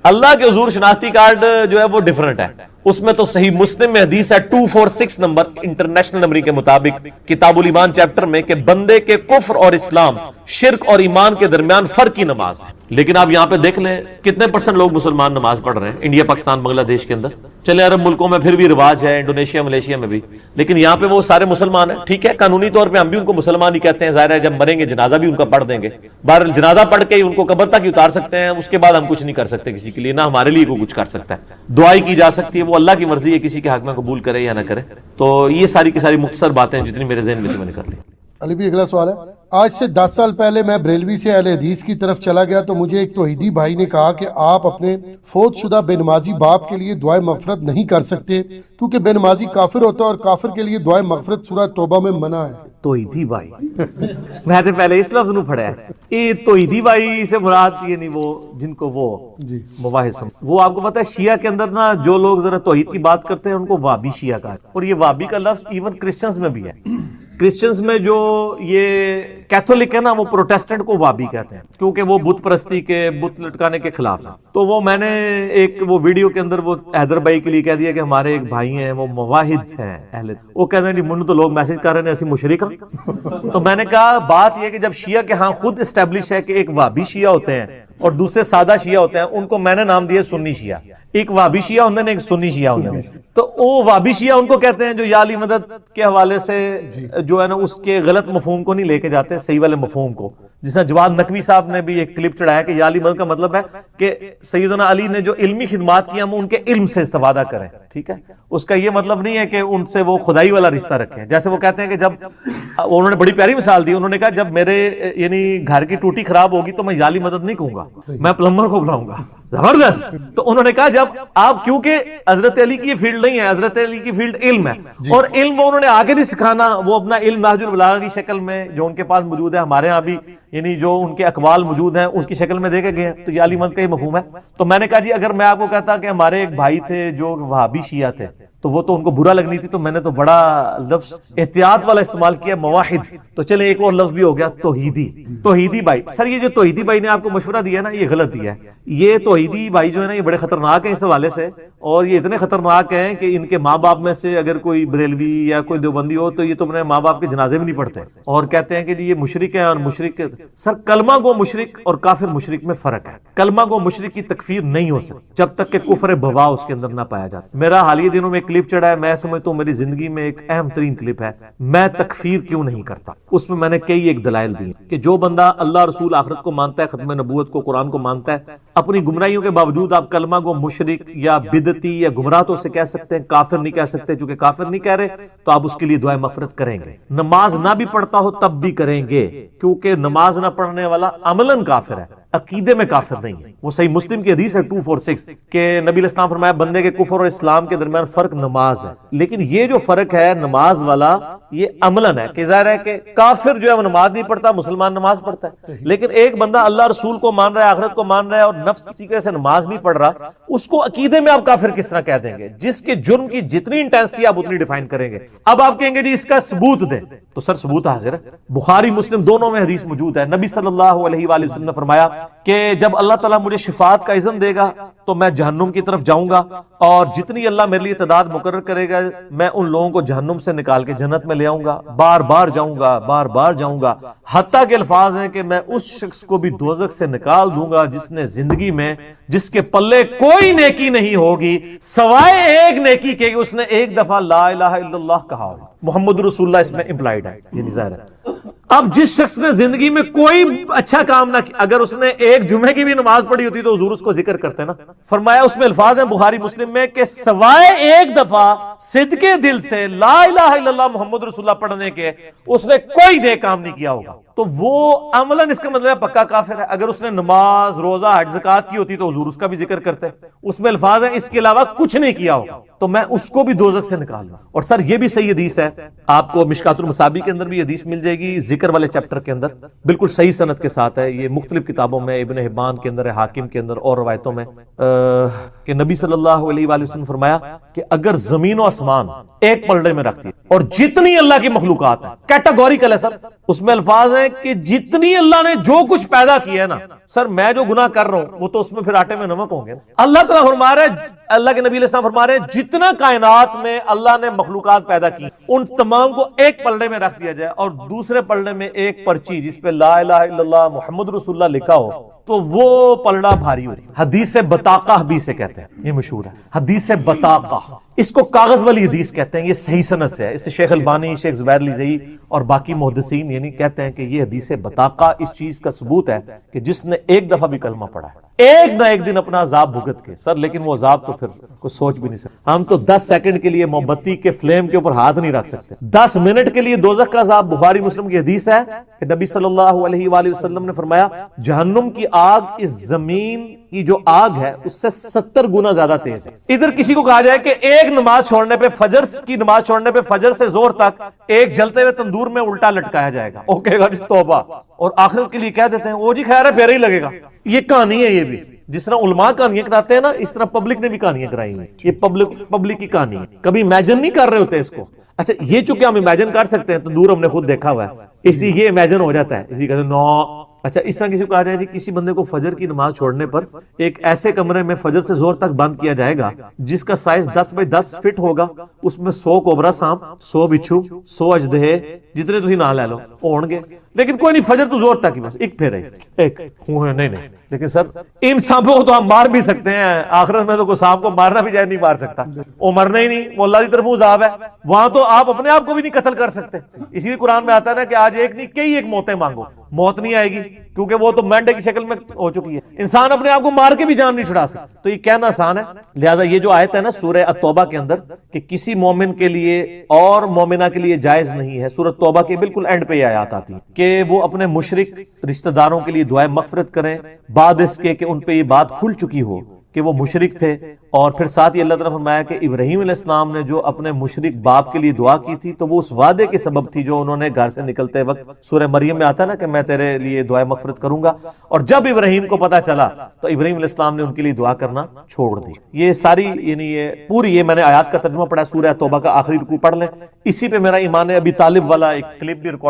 اللہ کے حضور شناختی کارڈ جو ہے وہ ڈیفرنٹ ہے. اس میں تو صحیح مسلم میں حدیث ہے 246 نمبر انٹرنیشنل نمبر کے مطابق کتاب الایمان چیپٹر میں کہ بندے کے کفر اور اسلام، شرک اور ایمان کے درمیان فرق کی نماز ہے. لیکن آپ یہاں پہ دیکھ لیں کتنے % لوگ مسلمان نماز پڑھ رہے ہیں انڈیا، پاکستان، بنگلہ دیش کے اندر. چلے عرب ملکوں میں پھر بھی رواج ہے، انڈونیشیا، ملیشیا میں بھی، لیکن یہاں پہ وہ سارے مسلمان ہیں. ٹھیک ہے، قانونی طور پہ ہم بھی ان کو مسلمان ہی کہتے ہیں، ظاہر ہے جب مریں گے جنازہ بھی ان کا پڑھ دیں گے. بہرحال جنازہ پڑھ کے ان کو قبر تک ہی اتار سکتے ہیں، اس کے بعد ہم کچھ نہیں کر سکتے کسی کے لیے، نہ ہمارے لیے کوئی کچھ کر سکتا ہے. دعائی کی جا سکتی ہے، وہ اللہ کی مرضی ہے کسی کے حق میں قبول کرے یا نہ کرے. تو یہ ساری کی ساری مختصر باتیں جتنی میرے ذہن میں تھی میں نے کر لی. علی بھی اگلا سوال ہے. آج سے 10 سال پہلے میں بریلوی سے اہل حدیث کی طرف چلا گیا تو مجھے ایک توحیدی بھائی نے کہا کہ آپ اپنے فوت شدہ بے نمازی باپ کے لیے دعائے مغفرت نہیں کر سکتے کیونکہ بے نمازی کافر ہوتا ہے اور کافر کے لیے دعائے مغفرت سورہ توبہ میں منع ہے. توحیدی بھائی میں تو پہلے اس لفظ نو پڑھا ہے. یہ توحیدی بھائی سے مراد یہ نہیں وہ جن کو وہ مباحث، وہ آپ کو پتا ہے شیعہ کے اندر نا جو لوگ ذرا توحید کی بات کرتے ہیں ان کو وابی شیعہ کہا ہے. اور یہ وابی کا لفظ ایون کرسچنز میں بھی ہے. کرسچنز میں جو یہ کیتھولک ہے نا وہ پروٹیسٹنٹ کو وابی کہتے ہیں کیونکہ وہ بت پرستی کے، بت لٹکانے کے خلاف ہیں. تو وہ میں نے ایک وہ ویڈیو کے اندر وہ حیدر بھائی کے لیے کہہ دیا کہ ہمارے ایک بھائی ہیں وہ مواحد ہیں اہل، وہ کہتے ہیں جی منو تو لوگ میسج کر رہے ہیں ایسی مشرک. تو میں نے کہا بات یہ کہ جب شیعہ کے ہاں خود اسٹیبلش ہے کہ ایک وابی شیعہ ہوتے ہیں اور دوسرے سادہ شیعہ ہوتے ہیں، ان کو میں نے نام دیا سنی شیعہ. ایک وابی شیعہ ہوندے نے، ایک سنی شیعہ ہوندے نے. تو وہ وابی شیعہ ان کو کہتے ہیں جو یا علی مدد کے حوالے سے جو ہے نا اس کے غلط مفہوم کو نہیں لے کے جاتے، صحیح والے مفہوم کو. جس طرح جواد نقوی صاحب نے بھی ایک کلپ چڑھایا کہ یا علی مدد کا مطلب ہے کہ سیدنا علی نے جو علمی خدمات کی ہم ان کے علم سے استفادہ کریں. ٹھیک ہے، اس کا یہ مطلب نہیں ہے کہ ان سے وہ خدائی والا رشتہ رکھیں. جیسے وہ کہتے ہیں کہ جب انہوں نے بڑی پیاری مثال دی، انہوں نے کہا جب میرے یعنی گھر کی ٹوٹی خراب ہوگی تو میں یا علی مدد نہیں کہوں گا، میں پلمبر کو بلاؤں گا. زبردست. تو انہوں نے کہا جب آپ، کیونکہ حضرت علی کی یہ فیلڈ نہیں ہے، حضرت علی کی فیلڈ علم ہے، اور علم انہوں نے آگے نہیں سکھانا، وہ اپنا علم نہج البلاغہ کی شکل میں جو ان کے پاس موجود ہے، ہمارے ہاں بھی یعنی جو ان کے اقوال موجود ہیں اس کی شکل میں دے کے گئے ہیں. تو یہ علی مدد کا یہ مفہوم ہے. تو میں نے کہا جی اگر میں آپ کو کہتا کہ ہمارے ایک بھائی تھے جو وہابی شیعہ تھے تو وہ تو ان کو برا لگنی تھی، تو میں نے تو بڑا لفظ احتیاط والا استعمال کیا، مواحد. تو چلے ایک اور لفظ بھی ہو گیا، توحیدی. توحیدی بھائی، سر یہ جو توحیدی بھائی نے آپ کو مشورہ دیا نا یہ غلط دیا ہے. یہ توحیدی بھائی جو ہے نا یہ بڑے خطرناک ہیں اس حوالے سے، اور یہ اتنے خطرناک ہیں کہ ان کے ماں باپ میں سے اگر کوئی بریلوی یا کوئی دیوبندی ہو تو یہ تو اپنے ماں باپ کے جنازے بھی نہیں پڑھتے، اور کہتے ہیں کہ جی یہ مشرک ہے. اور مشرک، سر کلمہ گو مشرک اور کافر مشرک میں فرق ہے. کلمہ گو مشرک کی تکفیر نہیں ہو سکتی جب تک کہ کفر بوا اس کے اندر نہ پایا جاتا. میرا حالیہ دنوں میں ایک کلپ چڑھا ہے، میں سمجھتا ہوں میری زندگی میں ایک اہم ترین کلپ ہے، میں تکفیر کیوں نہیں کرتا. اس میں نے کئی ایک دلائل دی کہ جو بندہ اللہ رسول آخرت کو مانتا ہے، ختم نبوت کو، قرآن کو مانتا ہے، اپنی گمراہیوں کے باوجود آپ کلمہ گو مشرک یا بدعتی یا گمراہ تو اسے کہہ سکتے ہیں، کافر نہیں کہہ سکتے. چونکہ کافر نہیں کہہ رہے تو آپ اس کے لیے دعائے مغفرت کریں گے. نماز نہ بھی پڑھتا ہو تب بھی کریں گے، کیونکہ نماز نہ پڑھنے والا عملاً کافر ہے، عقیدے میں کافر نہیں ہے. وہ صحیح مسلم کی حدیث ہے 246 کہ نبی علیہ السلام فرمایا بندے کے کفر اور اسلام کے درمیان فرق نماز ہے. لیکن یہ جو فرق ہے نماز والا یہ عملاً ہے کہ ظاہر ہے کہ کافر جو ہے وہ نماز نہیں پڑھتا، مسلمان نماز پڑھتا ہے. لیکن ایک بندہ اللہ رسول کو مان رہا ہے، آخرت کو مان رہا ہے، اور نفس کی طریقے سے نماز نہیں پڑھ رہا، اس کو عقیدے میں آپ کافر کس طرح کہہ دیں گے؟ جس کے جرم کی جتنی انٹینسٹی آپ اتنی ڈیفائن کریں گے. اب آپ کہیں گے جی اس کا ثبوت دیں، تو سر ثبوت حاضر ہے، بخاری مسلم دونوں میں حدیث موجود ہے. نبی صلی اللہ علیہ وآلہ وسلم نے فرمایا کہ جب اللہ تعالیٰ مجھے شفاعت کا اذن دے گا تو میں جہنم کی طرف جاؤں گا، اور جتنی اللہ میرے لیے تعداد مقرر کرے گا میں ان لوگوں کو جہنم سے نکال کے جنت میں لے آؤں گا. بار بار جاؤں گا، بار بار جاؤں گا، حتیٰ کہ الفاظ ہیں کہ میں اس شخص کو بھی دوزخ سے نکال دوں گا جس نے زندگی میں، جس کے پلے کوئی نیکی نہیں ہوگی سوائے ایک نیکی کے، اس نے ایک دفعہ لا الہ الا اللہ کہا ہو. محمد رسول اللہ اس میں امپلائیڈ ہے، یہ ظاہر ہے. اب جس شخص نے زندگی میں کوئی اچھا کام نہ کیا، اگر اس نے ایک جمعے کی بھی نماز پڑھی ہوتی تو حضور اس کو ذکر کرتے نا. فرمایا اس میں الفاظ ہیں بخاری مسلم میں کہ سوائے ایک دفعہ صدقے دل سے لا الہ الا اللہ محمد رسول اللہ پڑھنے کے اس نے کوئی نیک کام نہیں کیا ہوگا. تو وہ عملاً اس کا مطلب ہے پکا کافر ہے. اگر اس نے نماز، روزہ، حج، زکات کی ہوتی تو حضور اس کا بھی ذکر کرتے. اس میں الفاظ ہیں اس کے علاوہ کچھ نہیں کیا ہوگا تو میں اس کو بھی دوزخ سے نکال لوں. اور سر یہ بھی صحیح حدیث ہے، آپ کو مشکات المصابیح کے اندر بھی حدیث مل جائے گی، ذکر والے چیپٹر کے اندر بالکل صحیح سند کے ساتھ ہے. یہ مختلف کتابوں میں، ابن حبان کے اندر ہے، حاکم کے اندر اور روایتوں میں، کہ نبی صلی اللہ علیہ وآلہ وسلم فرمایا کہ اگر زمین و آسمان ایک پلڑے میں رکھتی ہے اور جتنی اللہ کی مخلوقات ہیں، کیٹاگوریکل ہے سر، اس میں الفاظ ہیں کہ جتنی اللہ نے جو کچھ پیدا کیا ہے نا، سر میں جو گناہ کر رہا ہوں وہ تو اس میں پھر آٹے میں نمک ہوں گے. اللہ تعالیٰ فرما رہے ہیں، اللہ کے نبی علیہ السلام فرما رہے ہیں جتنا کائنات میں اللہ نے مخلوقات پیدا کی ان تمام کو ایک پلڑے میں رکھ دیا جائے اور دوسرے پلڑے میں ایک پرچی جس پہ لا الہ الا اللہ محمد رسول اللہ لکھا ہو تو وہ پلڑا بھاری ہو رہی. حدیث بطاقہ بھی اسے کہتے ہیں، یہ مشہور ہے حدیث بطاقہ. اس کو کاغذ والی حدیث کہتے ہیں. یہ صحیح سند سے ہے. اس سے شیخ البانی، شیخ زبیر لیزئی اور باقی محدثین یعنی کہتے ہیں کہ یہ حدیث بطاقہ اس چیز کا ثبوت ہے کہ جس نے ایک دفعہ بھی کلمہ پڑھا ہے ایک نہ ایک دن اپنا عذاب بھگت کے. سر لیکن وہ عذاب تو پھر کوئی سوچ بھی نہیں سکتے. ہم تو 10 سیکنڈ کے لیے موم بتی کے فلیم کے اوپر ہاتھ نہیں رکھ سکتے. 10 منٹ کے لیے دوزخ کا عذاب. بخاری مسلم کی حدیث ہے کہ نبی صلی اللہ علیہ وآلہ وسلم نے فرمایا جہنم کی آگ اس زمین کی جو آگ ہے اس سے 70 گنا زیادہ تیز ہے. ادھر کسی کو کہا جائے کہ ایک نماز چھوڑنے پہ، فجر کی نماز چھوڑنے پہ فجر سے زور تک ایک جلتے ہوئے تندور میں الٹا لٹکایا جائے گا، وہ کہے گا جی توبہ، اور آخرت کے لیے کہہ دیتے ہیں وہ جی خیر ہے پھر ہی لگے گا. یہ کہانی ہے. یہ بھی جس طرح علماء کہانیاں کراتے ہیں نا اس طرح پبلک نے بھی کہانیاں کرائی ہیں. یہ پبلک کی کہانی ہے. کبھی امیجن نہیں کر رہے ہوتے اس کو. اچھا یہ چونکہ ہم امیجن کر سکتے ہیں تندور ہم نے خود دیکھا ہوا ہے اس لیے یہ امیجن ہو جاتا ہے. اسی کہتے ہیں نو. اچھا اس طرح کسی کو کہا جائے کسی بندے کو فجر کی نماز چھوڑنے پر ایک ایسے کمرے میں فجر سے زور تک بند کیا جائے گا جس کا سائز 10 بائی 10 فٹ ہوگا، اس میں 100 کوبرا سانپ، 100 بچھو، 100 اژدہے جتنے تسی نام لے لو ہون گے، لیکن کوئی نہیں فجر تو زور تک ہی بس ایک پھیرے ایک نہیں لیکن سر ان سانپوں کو تو ہم مار بھی سکتے ہیں، آخرت میں تو کوئی سانپ کو مارنا بھی جائز نہیں مار سکتا، وہ مرنا ہی نہیں، وہ اللہ کی طرف عذاب ہے، وہاں تو آپ اپنے آپ کو بھی نہیں قتل کر سکتے۔ اسی لیے قرآن میں آتا ہے نا کہ آج ایک نہیں کئی ایک موتیں مانگو، موت نہیں آئے گی کیونکہ وہ تو مینڈے کی شکل میں ہو چکی ہے، انسان اپنے آپ کو مار کے بھی جان نہیں چھڑا سکتا، تو یہ کہنا آسان ہے۔ لہذا یہ جو آیت ہے نا سورہ التوبہ کے اندر کہ کسی مومن کے لیے اور مومنہ کے لیے جائز نہیں ہے، سورہ توبہ کے بالکل اینڈ پہ یہ آیات آتی ہیں کہ وہ اپنے مشرک رشتہ داروں کے لیے دعائے مغفرت کریں بعد اس کے کہ ان پہ یہ بات کھل چکی ہو کہ وہ مشرک تھے، اور پھر ساتھ ہی اللہ تعالیٰ نے فرمایا کہ ابراہیم علیہ السلام نے جو اپنے مشرک باپ کے لیے دعا کی تھی تو وہ اس وعدے کے سبب تھی جو انہوں نے گھر سے نکلتے وقت سورہ مریم میں آتا ہے نا کہ میں تیرے لیے دعائے مغفرت کروں گا، اور جب ابراہیم کو پتا چلا تو ابراہیم علیہ السلام نے ان کے لیے دعا کرنا چھوڑ دی۔ یہ ساری یعنی یہ پوری یہ میں نے آیات کا ترجمہ پڑھا، سورہ توبہ کا آخری رکوع پڑھ لیں، اسی پہ میرا ایمان ابی طالب والا ایک کلپ بھی ریکارڈ